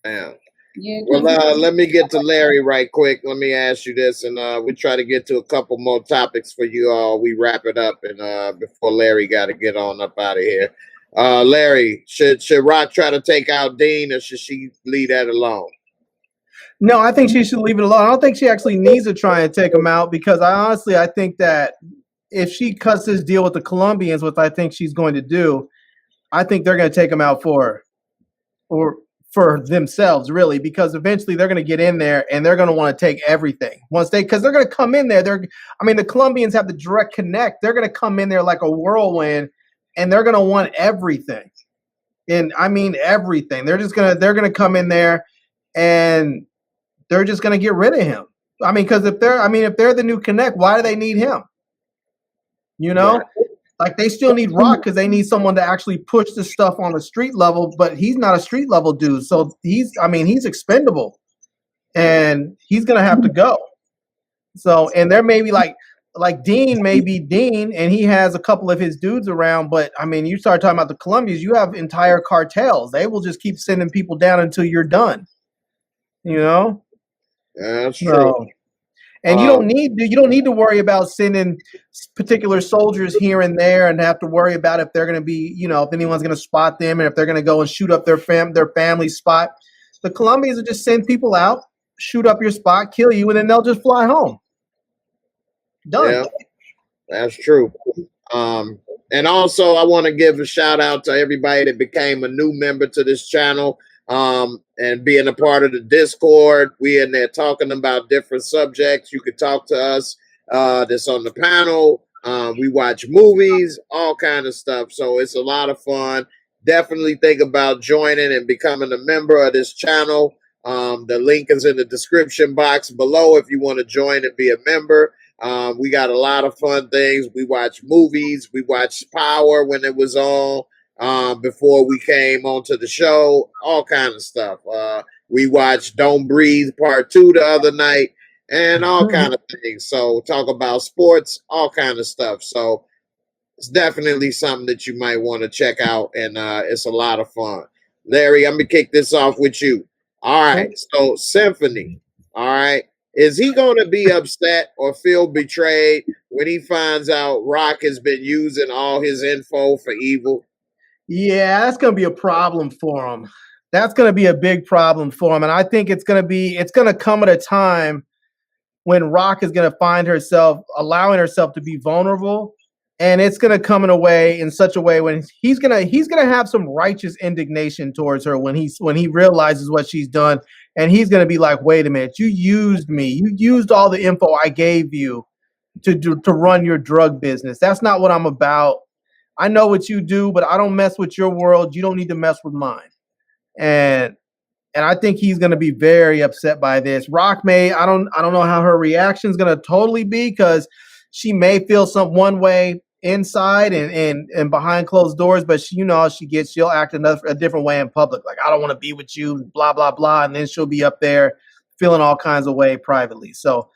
Damn. Yeah, well, let me get to Larry right quick. Let me ask you this, and we try to get to a couple more topics for you all. We wrap it up, and before Larry got to get on up out of here. Larry, should Rock try to take out Dean, or should she leave that alone? No, I think she should leave it alone. I don't think she actually needs to try and take him out, because I think that if she cuts this deal with the Colombians, what I think she's going to do, I think they're going to take him out for themselves, really, because eventually they're going to get in there and they're going to want to take everything because they're going to come in there. The Colombians have the direct connect. They're going to come in there like a whirlwind, and they're going to want everything. And I mean everything. They're going to come in there and they're just going to get rid of him. I mean, because if they're the new connect, why do they need him? You know, Like they still need Rock because they need someone to actually push the stuff on the street level, but he's not a street level dude. So he's expendable, and he's gonna have to go. So, and there may be like Dean may be Dean, and he has a couple of his dudes around. But I mean, you start talking about the Colombians, you have entire cartels. They will just keep sending people down until you're done. You know, that's true. And you don't need to worry about sending particular soldiers here and there, and have to worry about if they're going to be, you know, if anyone's going to spot them, and if they're going to go and shoot up their family spot. The Colombians will just send people out, shoot up your spot, kill you, and then they'll just fly home. Done. Yeah, that's true. And also I want to give a shout out to everybody that became a new member to this channel, and being a part of the Discord. We in there talking about different subjects. You could talk to us that's on the panel. We watch movies, all kind of stuff. So it's a lot of fun. Definitely think about joining and becoming a member of this channel. The link is in the description box below if you want to join and be a member. We got a lot of fun things. We watch movies. We watched Power when it was on, before we came onto the show, all kind of stuff. We watched Don't Breathe Part 2 the other night, and all kind of things. So talk about sports, all kind of stuff. So it's definitely something that you might want to check out, and it's a lot of fun. Larry, I'm going to kick this off with you. All right, so Symphony, all right. Is he going to be upset or feel betrayed when he finds out Rock has been using all his info for evil? Yeah, that's going to be a problem for him. That's going to be a big problem for him. And I think it's going to come at a time when Rock is going to find herself allowing herself to be vulnerable. And it's going to come in such a way when he's going to have some righteous indignation towards her when he realizes what she's done. And he's going to be like, wait a minute, you used me. You used all the info I gave you to run your drug business. That's not what I'm about. I know what you do, but I don't mess with your world. You don't need to mess with mine. And I think he's going to be very upset by this. Rock I don't know how her reaction is going to totally be, because she may feel one way inside and behind closed doors, but she'll act a different way in public. Like, I don't want to be with you, blah, blah, blah. And then she'll be up there feeling all kinds of way privately. So,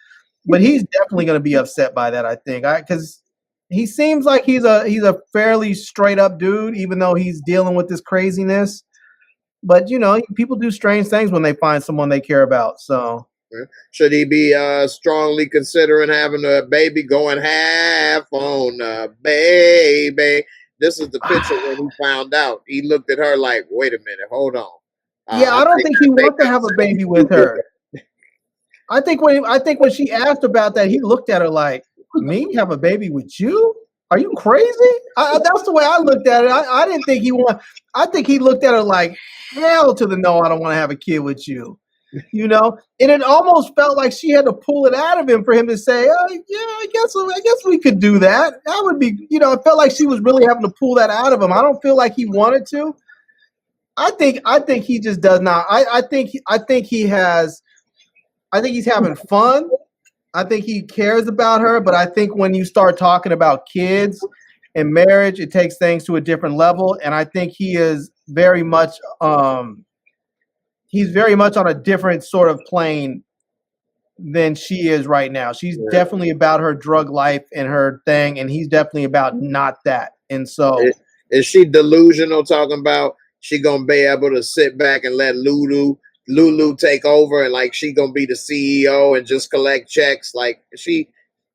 but he's definitely going to be upset by that, I think, because he seems like he's a fairly straight up dude, even though he's dealing with this craziness. But, people do strange things when they find someone they care about. So should he be strongly considering having a baby, going half on a baby? This is the picture when he found out. He looked at her like, wait a minute, hold on. Yeah, I don't think he wants to have a baby with her. I think when she asked about that, he looked at her like, me have a baby with you? Are you crazy? That's the way I looked at it. I didn't think I think he looked at her like, hell to the no, I don't want to have a kid with you. And it almost felt like she had to pull it out of him for him to say, oh, yeah, I guess we could do that. That would be, it felt like she was really having to pull that out of him. I don't feel like he wanted to. I think he just does not. I think he's having fun. I think he cares about her, but I think when you start talking about kids and marriage, it takes things to a different level. And I think he is very much he's very much on a different sort of plane than she is right now. She's definitely about her drug life and her thing, and he's definitely about not that. And so is she delusional, talking about she gonna be able to sit back and let Lulu take over, and like she gonna be the CEO and just collect checks? Like she's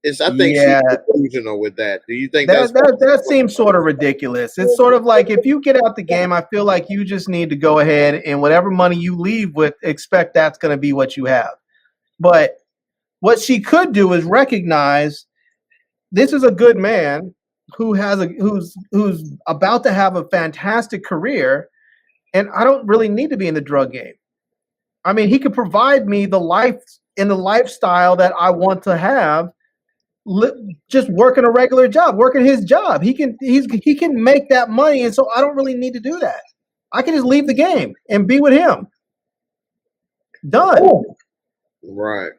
delusional with that. Do you think that seems sort of ridiculous? It's sort of like, if you get out the game, I feel like you just need to go ahead and whatever money you leave with, expect that's going to be what you have. But what she could do is recognize this is a good man who's about to have a fantastic career, and I don't really need to be in the drug game. I mean, he could provide me the life and the lifestyle that I want to have, just working a regular job, working his job. He can make that money, and so I don't really need to do that. I can just leave the game and be with him. Done. Right.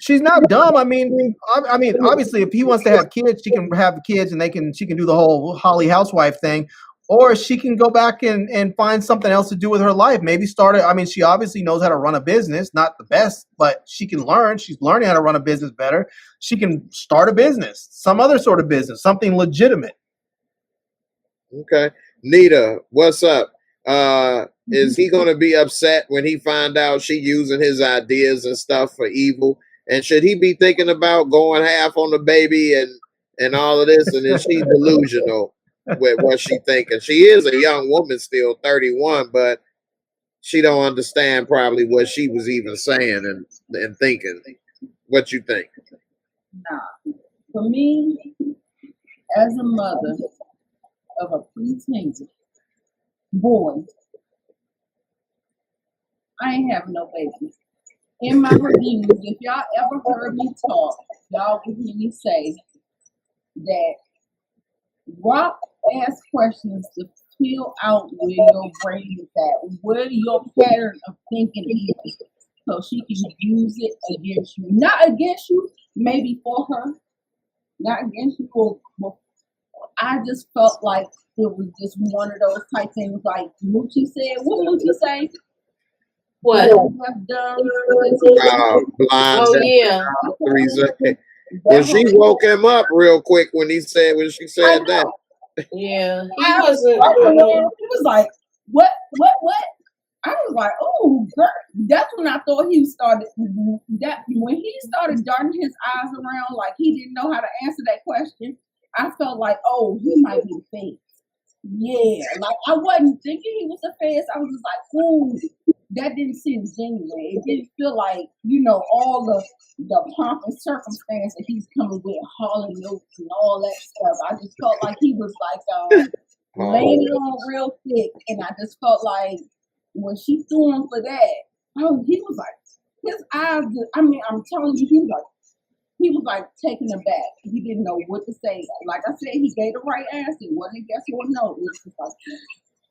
She's not dumb. I mean, obviously, if he wants to have kids, she can have kids, and she can do the whole Holly housewife thing, or she can go back and find something else to do with her life. Maybe start it. I mean, she obviously knows how to run a business, not the best, but she can learn. She's learning how to run a business better. She can start a business, some other sort of business, something legitimate. Okay, Nita, what's up? Is he going to be upset when he find out she using his ideas and stuff for evil? And should he be thinking about going half on the baby and all of this? And is she delusional with what she thinking? She is a young woman still, 31, but she don't understand probably what she was even saying and thinking. What you think? Nah. For me, as a mother of a preteen boy, I ain't having no babies. In my reviews, if y'all ever heard me talk, y'all will hear me say that Rock asks questions to fill out where your brain is at, where your pattern of thinking is, so she can use it against you. Not against you, maybe for her, not against you. I just felt like it was just one of those type things, like Moochie said. What Moochie say? What? Have done. Blind. Oh yeah. Well, she woke him up real quick when she said that. Yeah. He I wasn't. He was like, what? I was like, oh, girl. That's when I thought he started. That when he started darting his eyes around like he didn't know how to answer that question, I felt like, oh, he might be fake. Yeah, like I wasn't thinking he was a face. I was just like, ooh, that didn't seem genuine. It didn't feel like, all the pomp and circumstance that he's coming with, hauling notes and all that stuff. I just felt like he was like laying it on real thick, and I just felt like when she threw him for that, he was like, his eyes. I mean, I'm telling you, he was like taken aback. He didn't know what to say. Like I said, he gave the right answer. It wasn't yes or no. It was just like,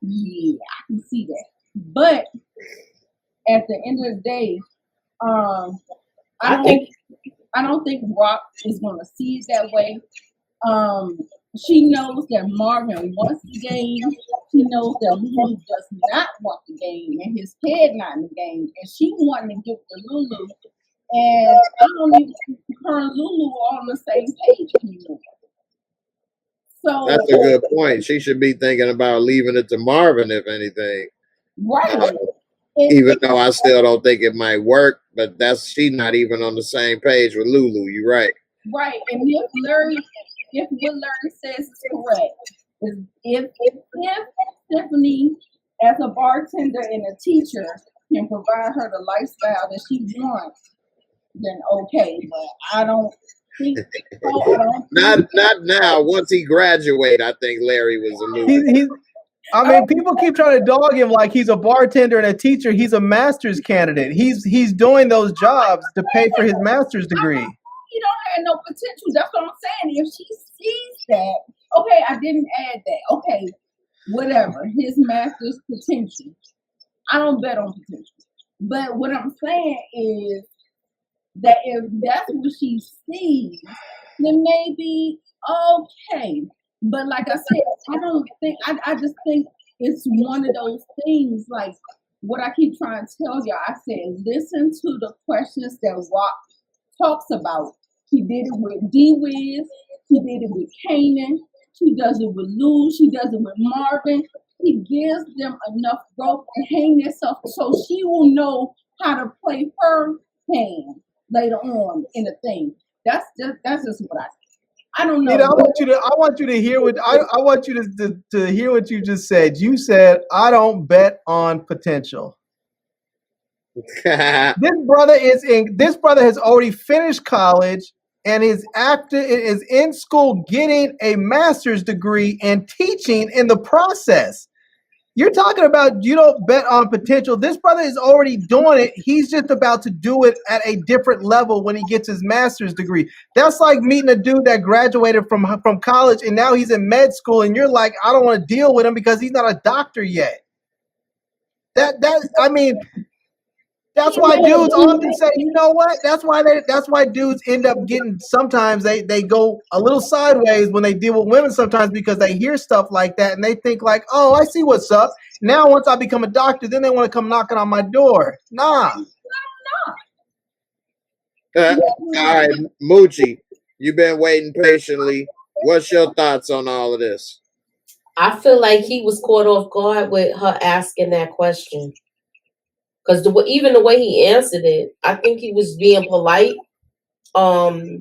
yeah, I can see that. But at the end of the day, I don't think Rock is gonna see it that way. She knows that Marvin wants the game. She knows that Lulu does not want the game, and his head not in the game. And she wanted to give to Lulu. And I don't even think her and Lulu are on the same page anymore. So that's a good point. She should be thinking about leaving it to Marvin, if anything. Right. Even though I still don't think it might work, but she's not even on the same page with Lulu. You're right. Right. And if what Larry says is correct, if Stephanie, as a bartender and a teacher, can provide her the lifestyle that she wants, then okay. But I don't think so. Not now. Once he graduate, I think Larry was a loser. I mean, people keep trying to dog him like he's a bartender and a teacher. He's a master's candidate. He's doing those jobs to pay for his master's degree. He don't have no potential. That's what I'm saying. If she sees that, okay, I didn't add that. Okay, whatever. His master's potential. I don't bet on potential. But what I'm saying is that if that's what she sees, then maybe okay. But like I said, I don't think, I just think it's one of those things, like what I keep trying to tell y'all. I said, listen to the questions that Rock talks about. He did it with D-Wiz. He did it with Kanan. She does it with Lou. She does it with Marvin. He gives them enough rope to hang themselves so she will know how to play her hand later on in a thing. That's just what I think. I don't know. Nita, I want you to hear what I want you to hear what you just said. You said, I don't bet on potential. This brother has already finished college and is in school getting a master's degree and teaching in the process. You're talking about you don't bet on potential. This brother is already doing it. He's just about to do it at a different level when he gets his master's degree. That's like meeting a dude that graduated from college and now he's in med school and you're like, I don't want to deal with him because he's not a doctor yet. I mean, That's why dudes often say, you know what? That's why dudes end up getting, sometimes they go a little sideways when they deal with women sometimes, because they hear stuff like that and they think like, oh, I see what's up. Now once I become a doctor, then they want to come knocking on my door. Nah. All right, Moochie, you've been waiting patiently. What's your thoughts on all of this? I feel like he was caught off guard with her asking that question. Because even the way he answered it, I think he was being polite. I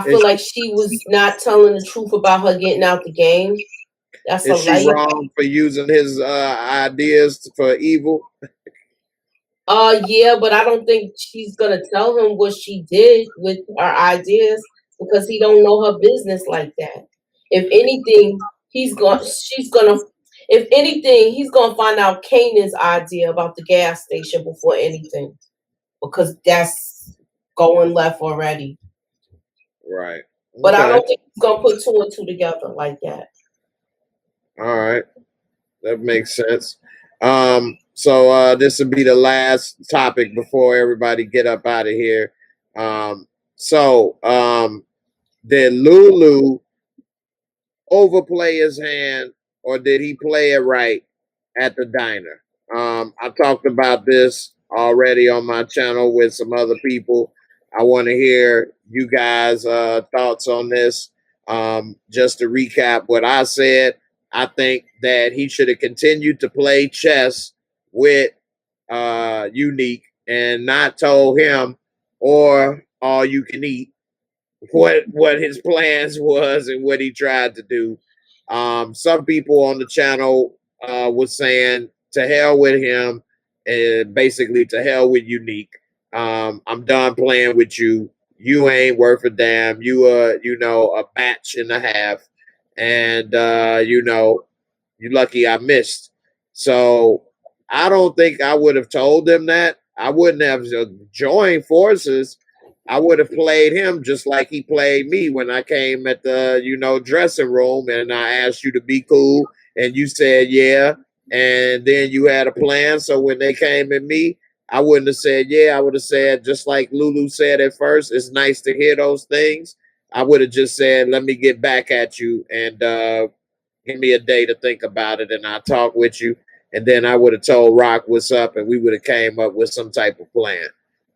feel like she was not telling the truth about her getting out the game. That's Is she wrong for using his ideas for evil? Yeah, but I don't think she's gonna tell him what she did with her ideas, because he don't know her business like that. If anything, he's gonna find out Kanan's idea about the gas station before anything, because that's going left already. Right. But I don't think he's gonna put 2 and 2 together like that. All right, that makes sense. So this will be the last topic before everybody get up out of here. Did Lulu overplay his hand, or did he play it right at the diner? I talked about this already on my channel with some other people. I want to hear you guys' thoughts on this. Just to recap what I said, I think that he should have continued to play chess with Unique and not told him or All You Can Eat what his plans was and what he tried to do. Some people on the channel was saying to hell with him, and basically to hell with Unique. I'm done playing with you. You ain't worth a damn. You a batch and a half, and you're lucky I missed. So I don't think I would have told them that. I wouldn't have joined forces. I would have played him just like he played me when I came at the, dressing room and I asked you to be cool and you said, yeah. And then you had a plan. So when they came at me, I wouldn't have said, yeah. I would have said, just like Lulu said at first, it's nice to hear those things. I would have just said, let me get back at you and give me a day to think about it. And I'll talk with you. And then I would have told Rock what's up and we would have came up with some type of plan.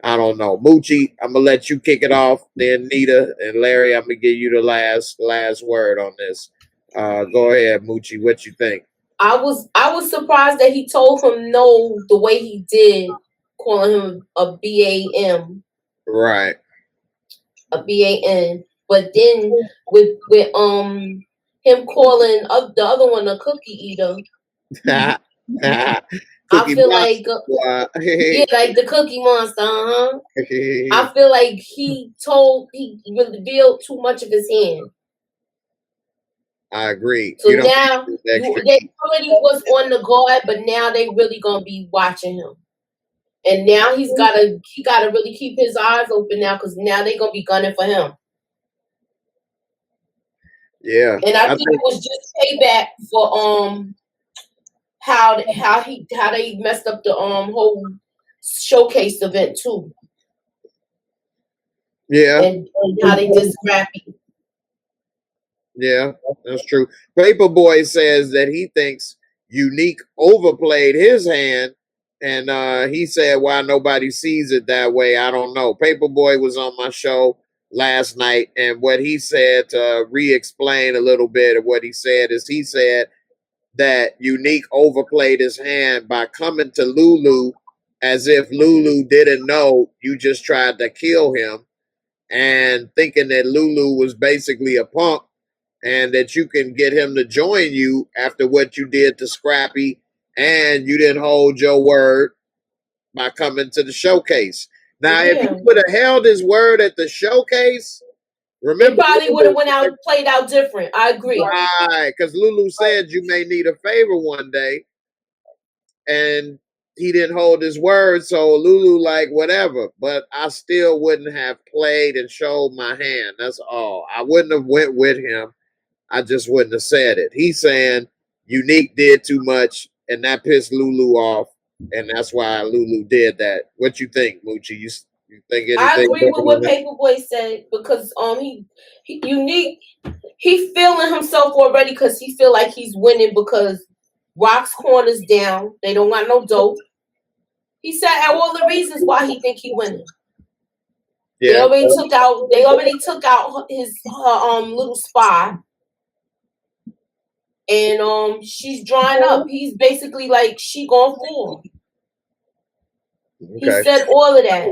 I don't know. Moochie, I'm gonna let you kick it off. Then Nita and Larry, I'm gonna give you the last word on this. Go ahead, Moochie. What you think? I was surprised that he told him no the way he did, calling him a BAM. Right. A BAN. But then with him calling the other one a cookie eater. I feel like yeah, like the Cookie Monster, I feel like he revealed too much of his hand. I agree. So now they already was on the guard, but now they really gonna be watching him. And now he gotta really keep his eyes open now, because now they gonna be gunning for him. Yeah. And I think it was just payback for how they messed up the whole showcase event too. Yeah. And how they did Scrappy. Yeah, that's true. Paperboy says that he thinks Unique overplayed his hand, and he said why nobody sees it that way. I don't know. Paperboy was on my show last night, and what he said, to re-explain a little bit of what he said, is he said that Unique overplayed his hand by coming to Lulu as if Lulu didn't know you just tried to kill him, and thinking that Lulu was basically a punk and that you can get him to join you after what you did to Scrappy, and you didn't hold your word by coming to the showcase. Now, if he would have held his word at the showcase, remember, it probably would have played out different. I agree. Right, because Lulu said you may need a favor one day, and he didn't hold his word, so Lulu like whatever. But I still wouldn't have played and showed my hand. That's all. I wouldn't have went with him. I just wouldn't have said it. He's saying Unique did too much, and that pissed Lulu off, Mm-hmm. and that's why Lulu did that. What you think, Moochie? You think I anything agree with different on what that? Paperboy said because he unique. He feeling himself already because he feel like he's winning because Rock's corner's down. They don't got no dope. He said all the reasons why he think he winning. Yeah. They already took out his little spy. And she's drying up. He's basically like she gonna fall. Okay. He said all of that.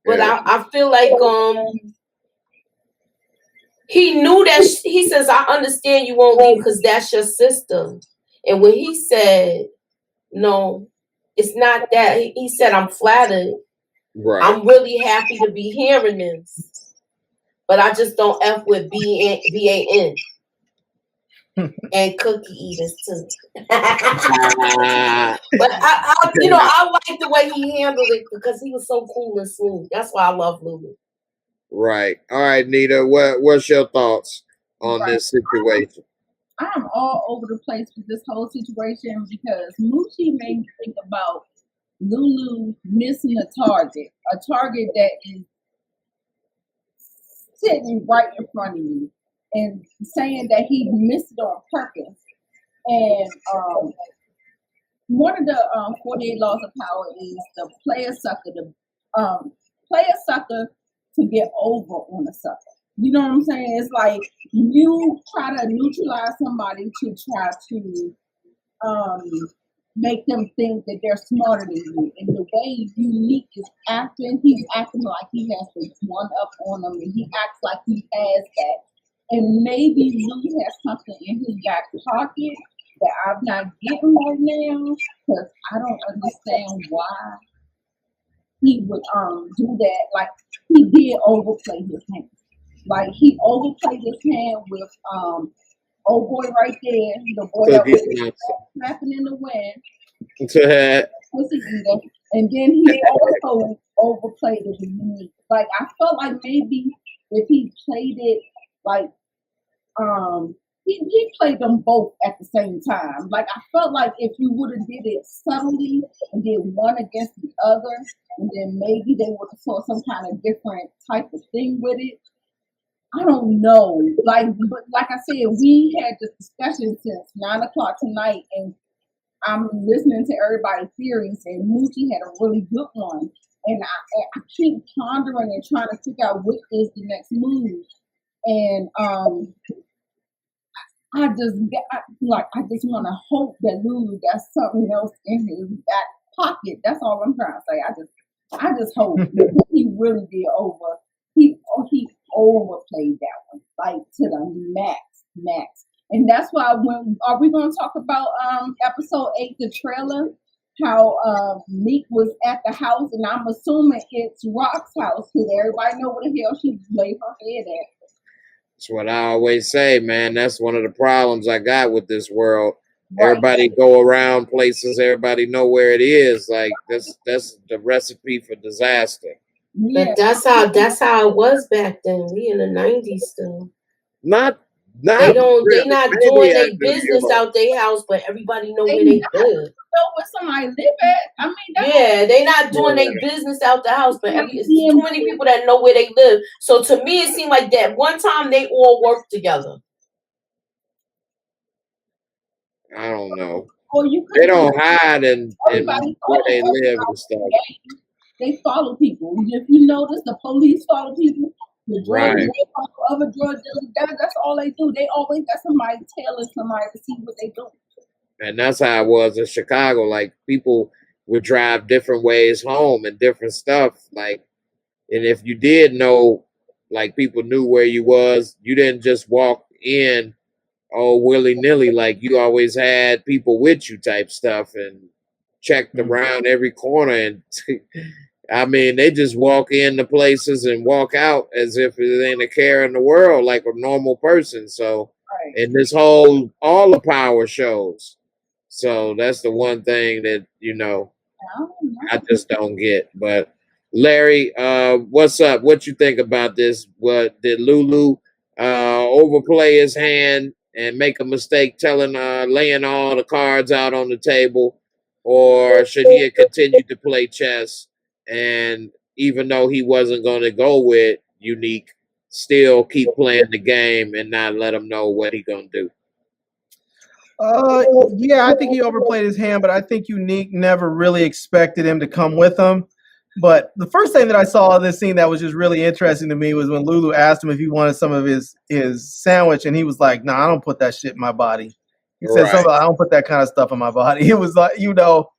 But Yeah. I feel like he knew that he says, I understand you won't leave because that's your sister. And when he said, no, it's not that, he said, I'm flattered. Right. I'm really happy to be hearing this. But I just don't F with BAN. And cookie eaters too. But I like the way he handled it because he was so cool and smooth. That's why I love Lulu. Right. All right, Nita. What's your thoughts on this situation? I'm all over the place with this whole situation because Moochie made me think about Lulu missing a target that is sitting right in front of you, and saying that he missed it on purpose. And one of the 48 laws of power is the play a sucker to get over on a sucker. You know what I'm saying? It's like you try to neutralize somebody to try to make them think that they're smarter than you. And the way Unique is acting, he's acting like he has the one up on them, and he acts like he has that. And maybe Lulu has something in his back pocket that I'm not getting right now, because I don't understand why he would do that. Like, he did overplay his hand. Like, he overplayed his hand with old boy right there, the boy that was snapping in the wind, pussy eater, and then he also overplayed it with Unique. Like, I felt like maybe if he played it like he played them both at the same time. Like, I felt like if you would have did it subtly and did one against the other, and then maybe they would have saw some kind of different type of thing with it. I don't know. Like, but like I said, we had this discussion since 9 o'clock tonight, and I'm listening to everybody's theories, and Moochie had a really good one. And I keep pondering and trying to figure out what is the next move. And I just want to hope that Lulu got something else in his back pocket. That's all I'm trying to say. I just hope that he really did he overplayed that one, like, to the max. And that's why are we going to talk about episode 8, the trailer? How Meek was at the house, and I'm assuming it's Rock's house because everybody know where the hell she laid her head at. That's what I always say, man. That's one of the problems I got with this world. Right. Everybody go around places. Everybody know where it is. Like, that's the recipe for disaster. Yeah. But that's how it was back then. We in the 90s still. They not doing their business out their house, but everybody know where they live. Know where somebody live at. I mean, they not doing their business out the house, but it's too many people that know where they live. So to me, it seemed like that one time they all worked together. I don't know. Or they don't hide and where they live and stuff. They follow people. If you notice, the police follow people. The drug dealers follow other drug dealers. That's all they do. They always got somebody tailing somebody to see what they do. And that's how it was in Chicago. Like, people would drive different ways home and different stuff. Like, and if you did know, like, people knew where you was, you didn't just walk in willy-nilly. Like, you always had people with you type stuff and checked around every corner. And I mean, they just walk into places and walk out as if it ain't a care in the world, like a normal person. So, and this all the power shows. So that's the one thing that, I just don't get. But Larry, what's up? What you think about this? What did Lulu overplay his hand and make a mistake laying all the cards out on the table? or should he have continued to play chess? And even though he wasn't going to go with Unique, still keep playing the game and not let him know what he gonna do. Yeah, I think he overplayed his hand, but I think Unique never really expected him to come with him. But the first thing that I saw in this scene that was just really interesting to me was when Lulu asked him if he wanted some of his sandwich, and he was like, "Nah, I don't put that shit in my body." He said something like, "I don't put that kind of stuff in my body." It was like, you know,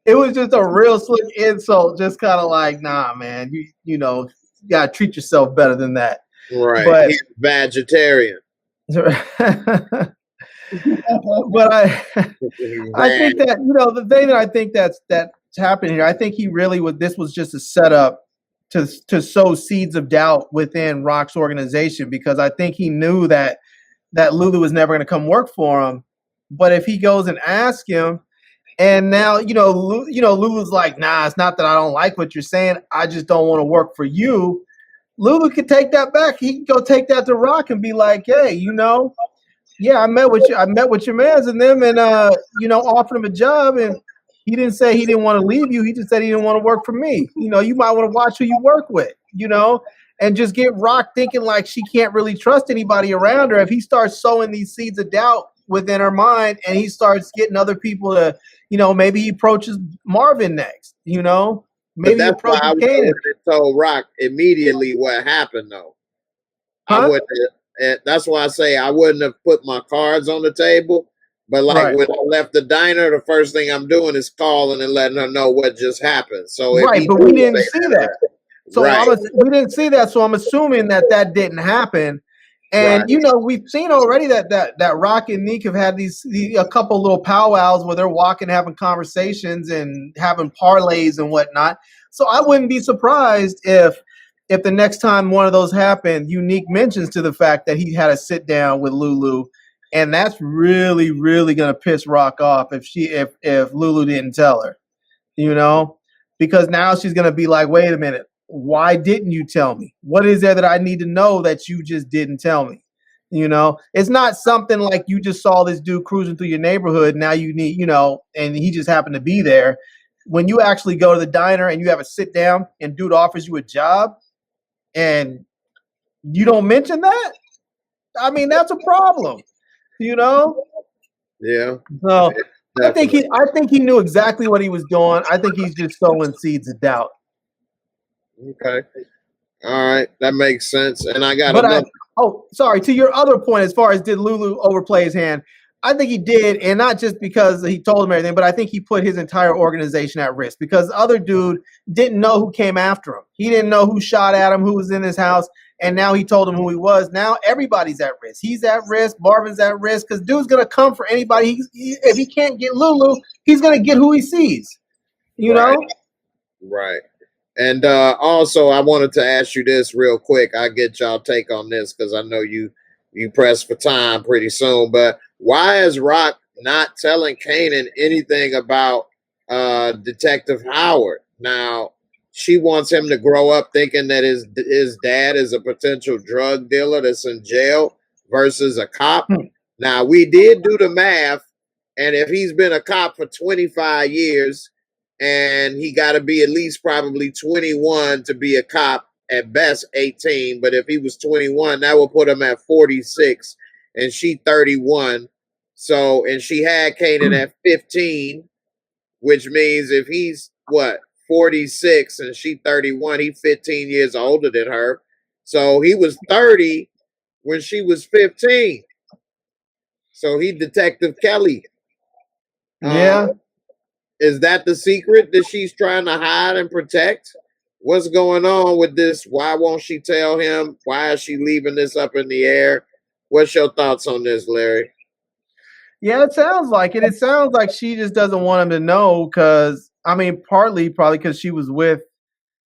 it was just a real slick insult, just kind of like, "Nah, man, you know, you gotta treat yourself better than that." Right, but he's vegetarian. But I think that, you know, the thing that I think that's happening here, I think he really was. This was just a setup to sow seeds of doubt within Rock's organization, because I think he knew that Lulu was never going to come work for him. But if he goes and asks him, and now Lulu's like, "Nah, it's not that I don't like what you're saying. I just don't want to work for you." Lulu could take that back. He can go take that to Rock and be like, "Hey, you know, yeah, I met with your mans and them, and you know, offered him a job, and he didn't say he didn't want to leave you. He just said he didn't want to work for me. You know, you might want to watch who you work with, you know, and just get Rock thinking like she can't really trust anybody around her. If he starts sowing these seeds of doubt within her mind, and he starts getting other people to, you know, maybe he approaches Marvin next, you know, maybe but he that's why I approaches Kanan." told Rock immediately what happened, though. I wouldn't. And that's why I say I wouldn't have put my cards on the table. But like when I left the diner, the first thing I'm doing is calling and letting her know what just happened. So but we didn't see that. So we didn't see that. So I'm assuming that didn't happen. And you know, we've seen already that Rock and Neek have had these a couple little powwows where they're walking, having conversations, and having parlays and whatnot. So I wouldn't be surprised if the next time one of those happened, Unique mentions to the fact that he had a sit down with Lulu, and that's really, really gonna piss Rock off if Lulu didn't tell her, you know, because now she's gonna be like, "Wait a minute, why didn't you tell me? What is there that I need to know that you just didn't tell me?" You know, it's not something like you just saw this dude cruising through your neighborhood. Now you need, you know, and he just happened to be there. When you actually go to the diner and you have a sit down and dude offers you a job, and you don't mention that, I mean, that's a problem, you know? Yeah. So I think he knew exactly what he was doing. I think he's just sowing seeds of doubt. Okay. All right. That makes sense. And I got another. Sorry. To your other point, as far as did Lulu overplay his hand, I think he did, and not just because he told him everything, but I think he put his entire organization at risk, because the other dude didn't know who came after him. He didn't know who shot at him, who was in his house, and now he told him who he was. Now everybody's at risk. He's at risk. Marvin's at risk, because dude's going to come for anybody. If he can't get Lulu, he's going to get who he sees, you know? Right. And also, I wanted to ask you this real quick. I'll get y'all take on this because I know you press for time pretty soon, but why is Rock not telling Kanan anything about Detective Howard? Now, she wants him to grow up thinking that his dad is a potential drug dealer that's in jail versus a cop. Now, we did do the math, and if he's been a cop for 25 years, and he got to be at least probably 21 to be a cop, at best 18, but if he was 21, that would put him at 46, and she 31. So, and she had Kanan at 15, which means if he's 46 and she 31, he's 15 years older than her. So he was 30 when she was 15. So he Detective Kelly. Yeah. Is that the secret that she's trying to hide and protect? What's going on with this? Why won't she tell him? Why is she leaving this up in the air? What's your thoughts on this, Larry? Yeah, it sounds like it. It sounds like she just doesn't want him to know, because, I mean, partly probably because she was with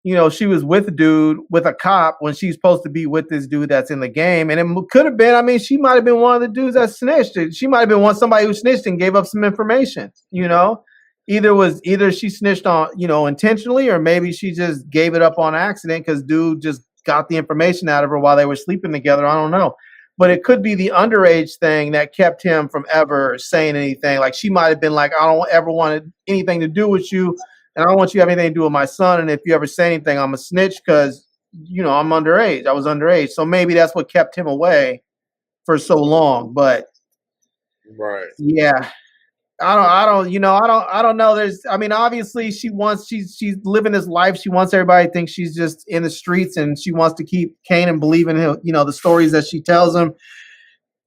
a dude, with a cop, when she's supposed to be with this dude that's in the game. And it could have been, I mean, she might have been one of the dudes that snitched. She might have been somebody who snitched and gave up some information, you know? Either she snitched on, you know, intentionally, or maybe she just gave it up on accident because dude just got the information out of her while they were sleeping together. I don't know. but it could be the underage thing that kept him from ever saying anything. Like she might have been like, I don't ever want anything to do with you, and I don't want you to have anything to do with my son. And if you ever say anything, I'm a snitch because I'm underage. I was underage, so maybe that's what kept him away for so long. But right, yeah. I don't know. Obviously she's living this life. She wants everybody to think she's just in the streets, and she wants to keep Kanan believing him, the stories that she tells him.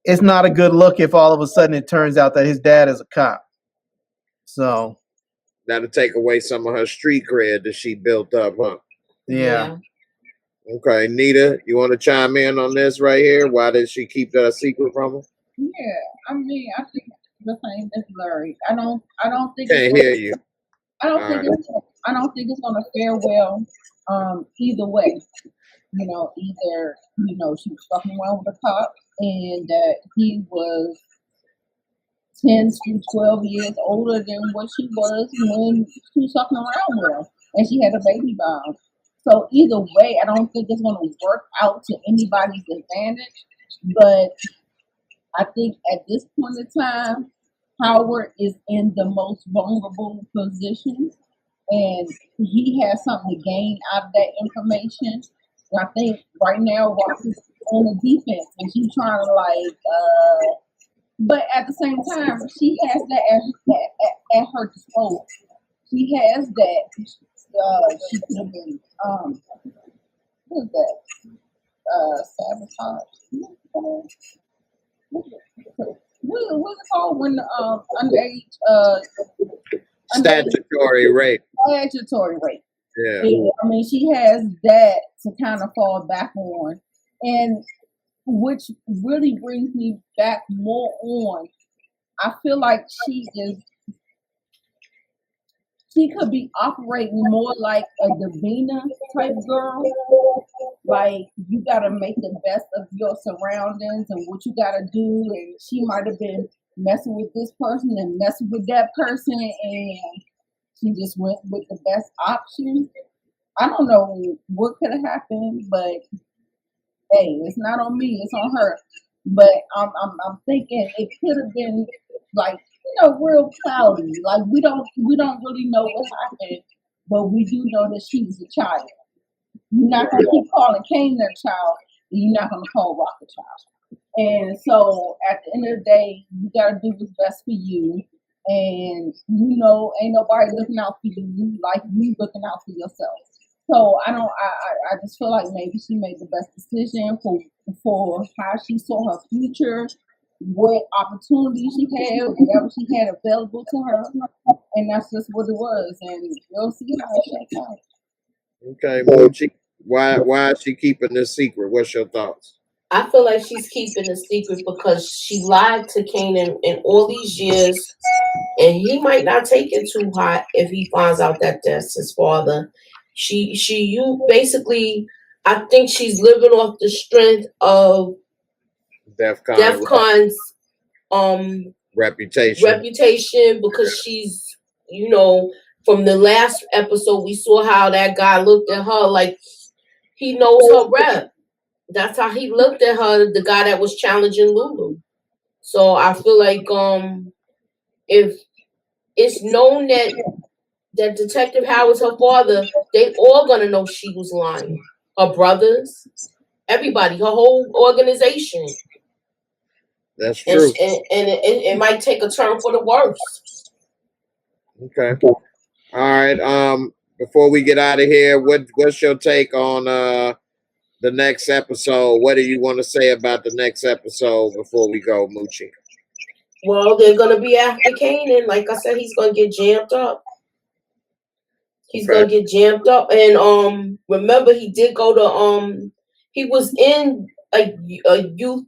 It's not a good look if all of a sudden it turns out that his dad is a cop. So that'll take away some of her street cred that she built up, huh? Yeah. Okay, Nita, you want to chime in on this right here? Why did she keep that a secret from her? Yeah, I think the same as Larry. I don't think Can't hear you. I don't think it's gonna fare well either way. Either she was fucking around with a cop and that he was 10 to 12 years older than what she was when she was fucking around with him and she had a baby by him. So either way, I don't think it's gonna work out to anybody's advantage. But I think at this point in time, Howard is in the most vulnerable position, and he has something to gain out of that information. And I think right now Ross is on the defense, and she's trying to but at the same time, she has that at her disposal. She has that. She could have been what is that? Sabotage. What's it called when underage statutory rape? Statutory rape. Yeah. She has that to kind of fall back on, and which really brings me back more on. I feel like she could be operating more like a Davina type girl. Like, you gotta make the best of your surroundings and what you gotta do. And she might have been messing with this person and messing with that person, and she just went with the best option. I don't know what could have happened, but hey, it's not on me; it's on her. But I'm thinking it could have been real cloudy. Like we don't really know what happened, but we do know that she was a child. You're not gonna keep calling Kane a child, and you're not gonna call Rock a child. And so at the end of the day, you gotta do what's best for you. And ain't nobody looking out for you like you looking out for yourself. So I just feel like maybe she made the best decision for how she saw her future, what opportunities she had, whatever she had available to her, and that's just what it was. And we'll see how it shakes out. Okay, Moochie, why is she keeping this secret? What's your thoughts? I feel like she's keeping a secret because she lied to Kanan in all these years, and he might not take it too hot if he finds out that that's his father. You basically, I think she's living off the strength of DEFCON's reputation because she's, from the last episode we saw how that guy looked at her like he knows her rep. That's how he looked at her, the guy that was challenging Lulu. So I feel like if it's known that Detective Howard's her father, they all gonna know she was lying. Her brothers, everybody, her whole organization. That's true. And it might take a turn for the worse. Okay. All right. Before we get out of here, what's your take on the next episode? What do you want to say about the next episode before we go, Moochie? Well, they're gonna be after Kanan. Like I said, he's gonna get jammed up. And remember he did go to he was in a youth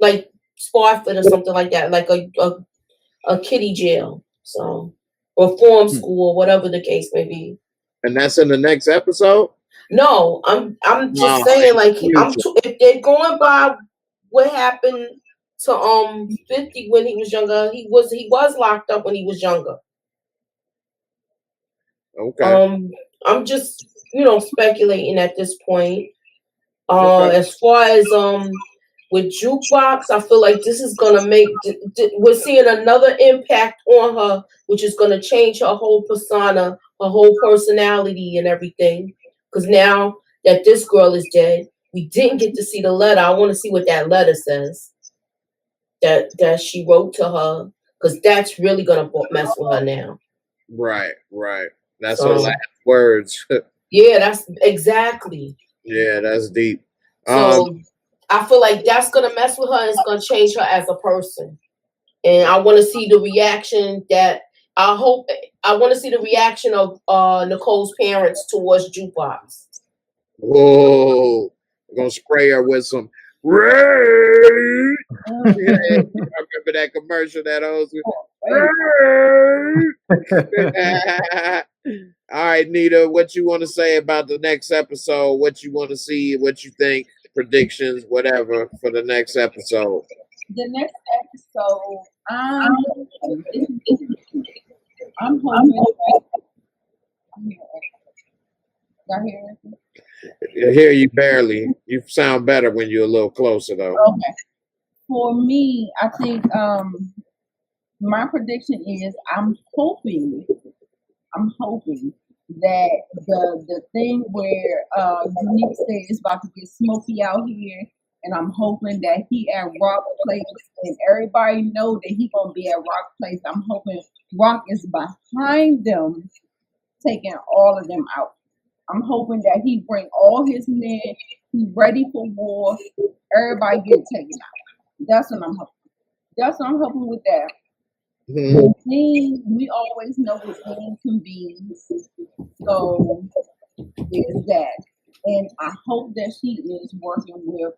like Sparford or something like that, like a kiddie jail, so reform school or whatever the case may be. And that's in the next episode? No, I'm just saying, like, if they're going by what happened to 50 when he was younger, he was locked up when he was younger. Okay. I'm just speculating at this point. As far as with Jukebox, I feel like this is gonna make we're seeing another impact on her, which is gonna change her whole persona, her whole personality, and everything. Because now that this girl is dead, we didn't get to see the letter. I want to see what that letter says that she wrote to her, because that's really gonna mess with her now. Right. That's her last words. Yeah, that's exactly. Yeah, that's deep. So I feel like that's gonna mess with her and it's gonna change her as a person. And I want to see the reaction I want to see the reaction of Nicole's parents towards Jukebox. Whoa, we're gonna spray her with some rain. Yeah, I remember that commercial that All right, Nita, what you want to say about the next episode? What you want to see? What you think? Predictions, whatever, for the next episode. The next episode, I'm hoping. Y'all hear me? I hear you barely. You sound better when you're a little closer, though. Okay. For me, I think my prediction is I'm hoping that the thing where Unique said is about to get smoky out here, and I'm hoping that he at Rock Place, and everybody know that he gonna be at Rock Place. I'm hoping Rock is behind them, taking all of them out. I'm hoping that he bring all his men, he's ready for war, everybody get taken out. That's what I'm hoping. That's what I'm hoping with that. We always know what Dean convenes, so there's that. And I hope that she is working with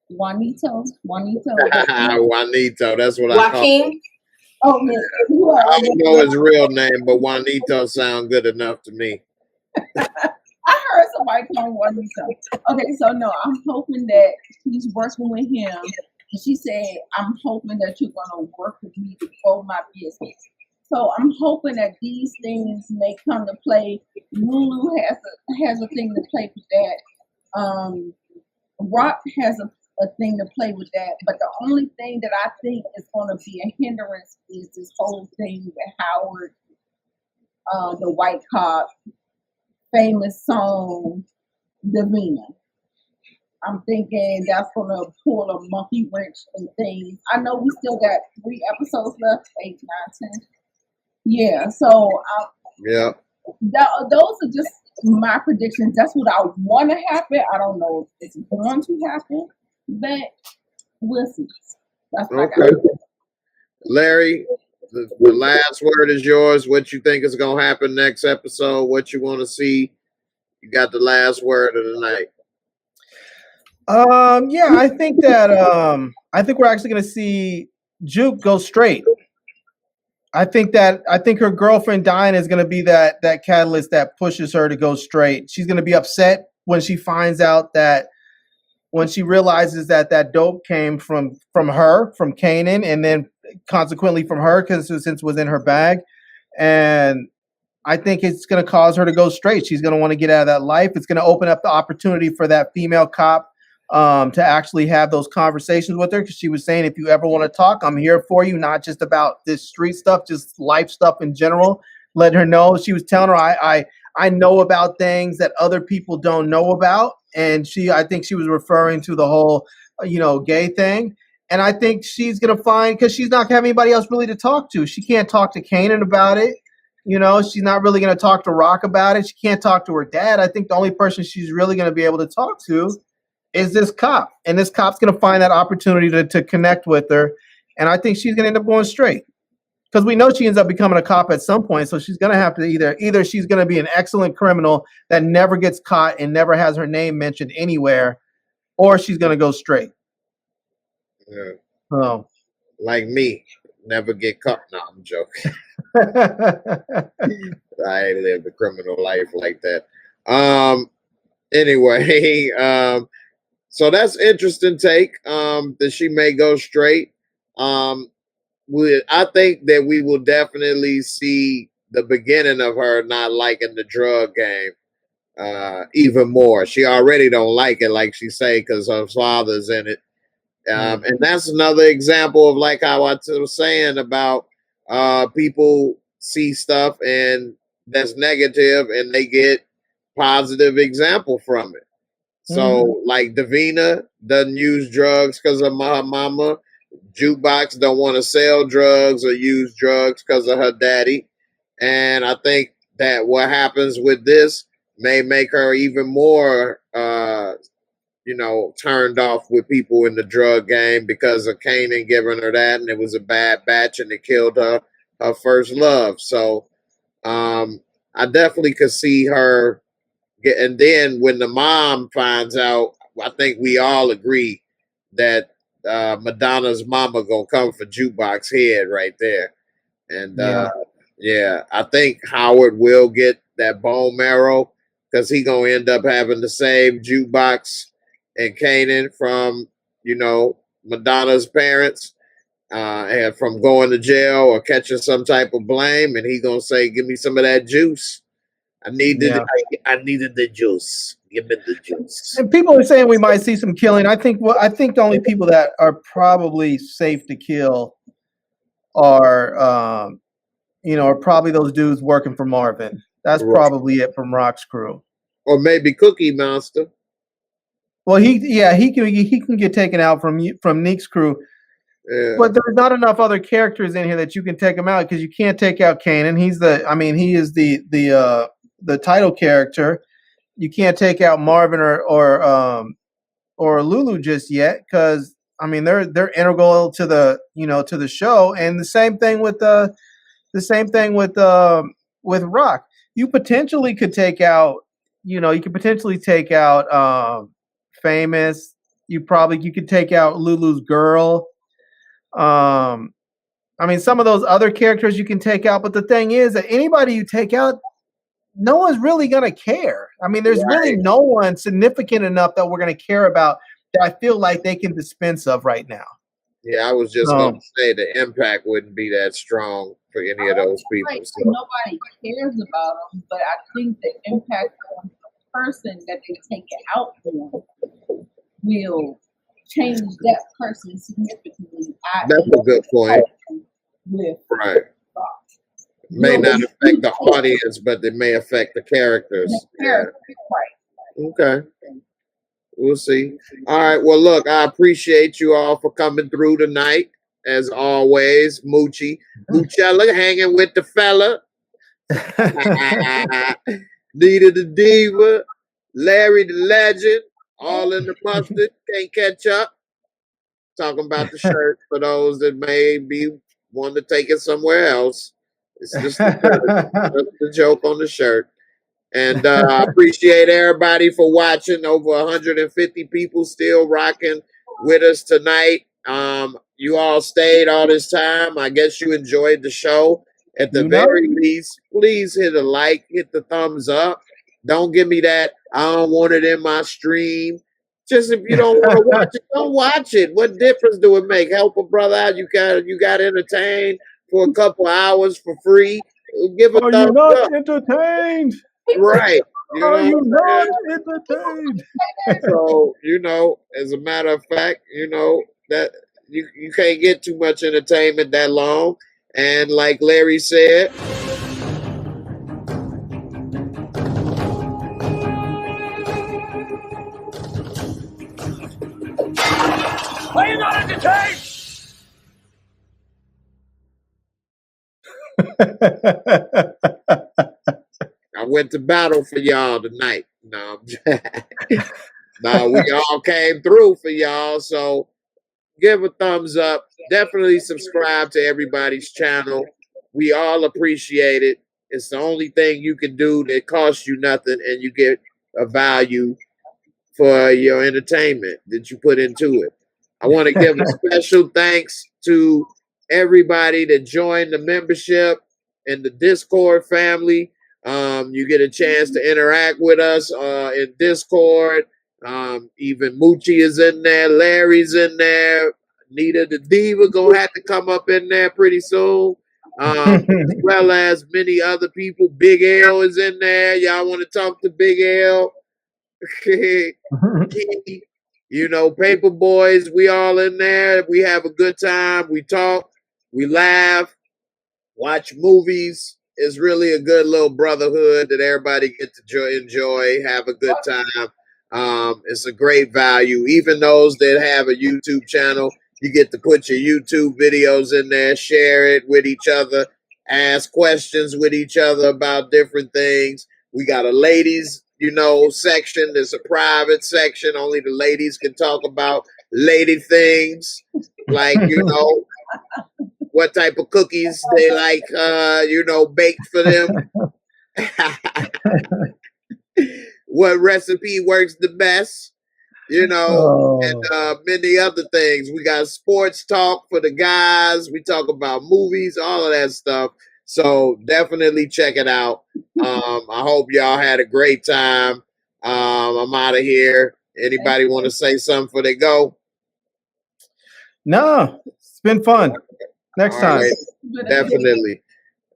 Juanito. Juanito, that's what I call him. Oh yeah. I don't know his real name, but Juanito sounds good enough to me. I heard somebody call Juanito. Okay, so no, I'm hoping that she's working with him. She said, I'm hoping that you're going to work with me to grow my business. So I'm hoping that these things may come to play. Lulu has a thing to play with that. Rock has a thing to play with that. But the only thing that I think is going to be a hindrance is this whole thing with Howard, the white cop, famous song, Davina. I'm thinking that's going to pull a monkey wrench and things. I know we still got 3 episodes left, 8, 9, 10. Yeah, so yeah, those are just my predictions. That's what I want to happen. I don't know if it's going to happen, but we'll see. That's okay. Larry, the last word is yours. What you think is going to happen next episode? What you want to see? You got the last word of the night. Yeah, I think that we're actually going to see Juke go straight. I think her girlfriend dying is going to be that catalyst that pushes her to go straight. She's going to be upset when she finds out that, when she realizes that dope came from her, from Kanan, and then consequently from her, because since it was in her bag. And I think it's going to cause her to go straight. She's going to want to get out of that life. It's going to open up the opportunity for that female cop to actually have those conversations with her, because she was saying, if you ever want to talk, I'm here for you, not just about this street stuff, just life stuff in general. Let her know. She was telling her, I know about things that other people don't know about. And I think she was referring to the whole, gay thing. And I think she's going to find, because she's not going to have anybody else really to talk to. She can't talk to Kanan about it. She's not really going to talk to Rock about it. She can't talk to her dad. I think the only person she's really going to be able to talk to is this cop. And this cop's going to find that opportunity to connect with her. And I think she's going to end up going straight, because we know she ends up becoming a cop at some point. So she's going to have to either she's going to be an excellent criminal that never gets caught and never has her name mentioned anywhere, or she's going to go straight. Yeah. Oh. Like me, never get caught. No, I'm joking. I ain't lived a criminal life like that. Anyway, so that's interesting take. That she may go straight. I think that we will definitely see the beginning of her not liking the drug game. even more. She already don't like it, like she say, because her father's in it. And that's another example of like how I was saying about people see stuff and that's negative and they get positive example from it. So like Davina doesn't use drugs because of her mama. Jukebox don't want to sell drugs or use drugs because of her daddy. And I think that what happens with this may make her even more turned off with people in the drug game because of Kanan giving her that, and it was a bad batch, and it killed her first love. So I definitely could see her get. And then when the mom finds out, I think we all agree that Madonna's mama gonna come for Jukebox head right there. And yeah, I think Howard will get that bone marrow because he gonna end up having to save Jukebox and Kanan from, Madonna's parents and from going to jail or catching some type of blame. And he gonna say, "Give me some of that juice. I needed the juice. Give me the juice." And people are saying we might see some killing. I think the only people that are probably safe to kill are are probably those dudes working for Marvin. That's probably it from Rock's crew. Or maybe Cookie Monster. Well, he can get taken out from Neek's crew. Yeah. But there's not enough other characters in here that you can take him out because you can't take out Kanan. He is the title character. You can't take out Marvin or Lulu just yet because they're integral to the show. And the same thing with Rock. You potentially could take out Famous. You could take out Lulu's girl. Some of those other characters you can take out, but the thing is that anybody you take out, no one's really gonna care. There's really no one significant enough that we're gonna care about that I feel like they can dispense of right now. Yeah, I was just gonna say the impact wouldn't be that strong for any of those people. Like, so. Nobody cares about them, but I think the impact on the person that they take it out on will change that person significantly. That's a good point. Right. May not affect the audience, but they may affect the characters. Yeah. Right. Okay. We'll see. All right. Well, look, I appreciate you all for coming through tonight. As always, Moochella hanging with the fella. Nita the Diva, Larry the Legend, all in the mustard. Can't catch up. Talking about the shirt for those that may be wanting to take it somewhere else. It's just the joke on the shirt. And I appreciate everybody for watching. Over 150 people still rocking with us tonight. You all stayed all this time. I guess you enjoyed the show. At the very least, please hit a like, hit the thumbs up. Don't give me that, I don't want it in my stream. Just if you don't want to watch it, don't watch it. What difference do it make? Help a brother out. You got entertained for a couple hours for free. Give a thumbs up. Are you not entertained? Right. Are you not entertained? So, as a matter of fact, that you can't get too much entertainment that long. And like Larry said, Are you not entertained? I went to battle for y'all tonight. No, we all came through for y'all. So give a thumbs up. Definitely subscribe to everybody's channel. We all appreciate it. It's the only thing you can do that costs you nothing, and you get a value for your entertainment that you put into it. I want to give a special thanks to everybody that joined the membership and the Discord family. You get a chance to interact with us in Discord. Even Moochie is in there. Larry's in there. Nita the Diva gonna have to come up in there pretty soon. as well as many other people. Big L is in there. Y'all want to talk to Big L? You know, Paper Boys, we all in there. We have a good time. We talk, we laugh, watch movies. It's really a good little brotherhood that everybody get to enjoy, have a good time. It's a great value. Even those that have a YouTube channel, you get to put your YouTube videos in there, share it with each other, ask questions with each other about different things. We got a ladies, you know, section. There's a private section. Only the ladies can talk about lady things, like, you know, what type of cookies they like, you know, baked for them. What recipe works the best, you know, and many other things. We got sports talk for the guys. We talk about movies, all of that stuff. So definitely check it out. I hope y'all had a great time. I'm out of here. Anybody want to say something before they go? No, it's been fun. Next time. Right, definitely.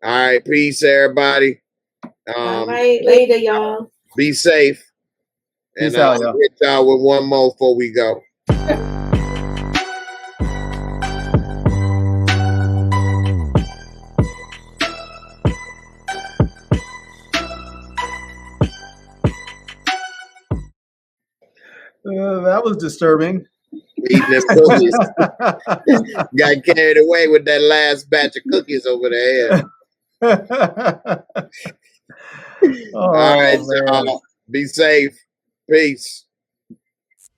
All right. Peace, everybody. All right. Later, y'all. Be safe. Peace And out, I'll y'all. hit y'all with one more before we go. That was disturbing. Eating them cookies. Got carried away with that last batch of cookies over there. All right, y'all. Be safe. Peace.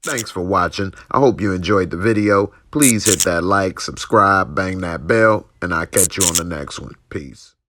Thanks for watching. I hope you enjoyed the video. Please hit that like, subscribe, bang that bell, and I'll catch you on the next one. Peace.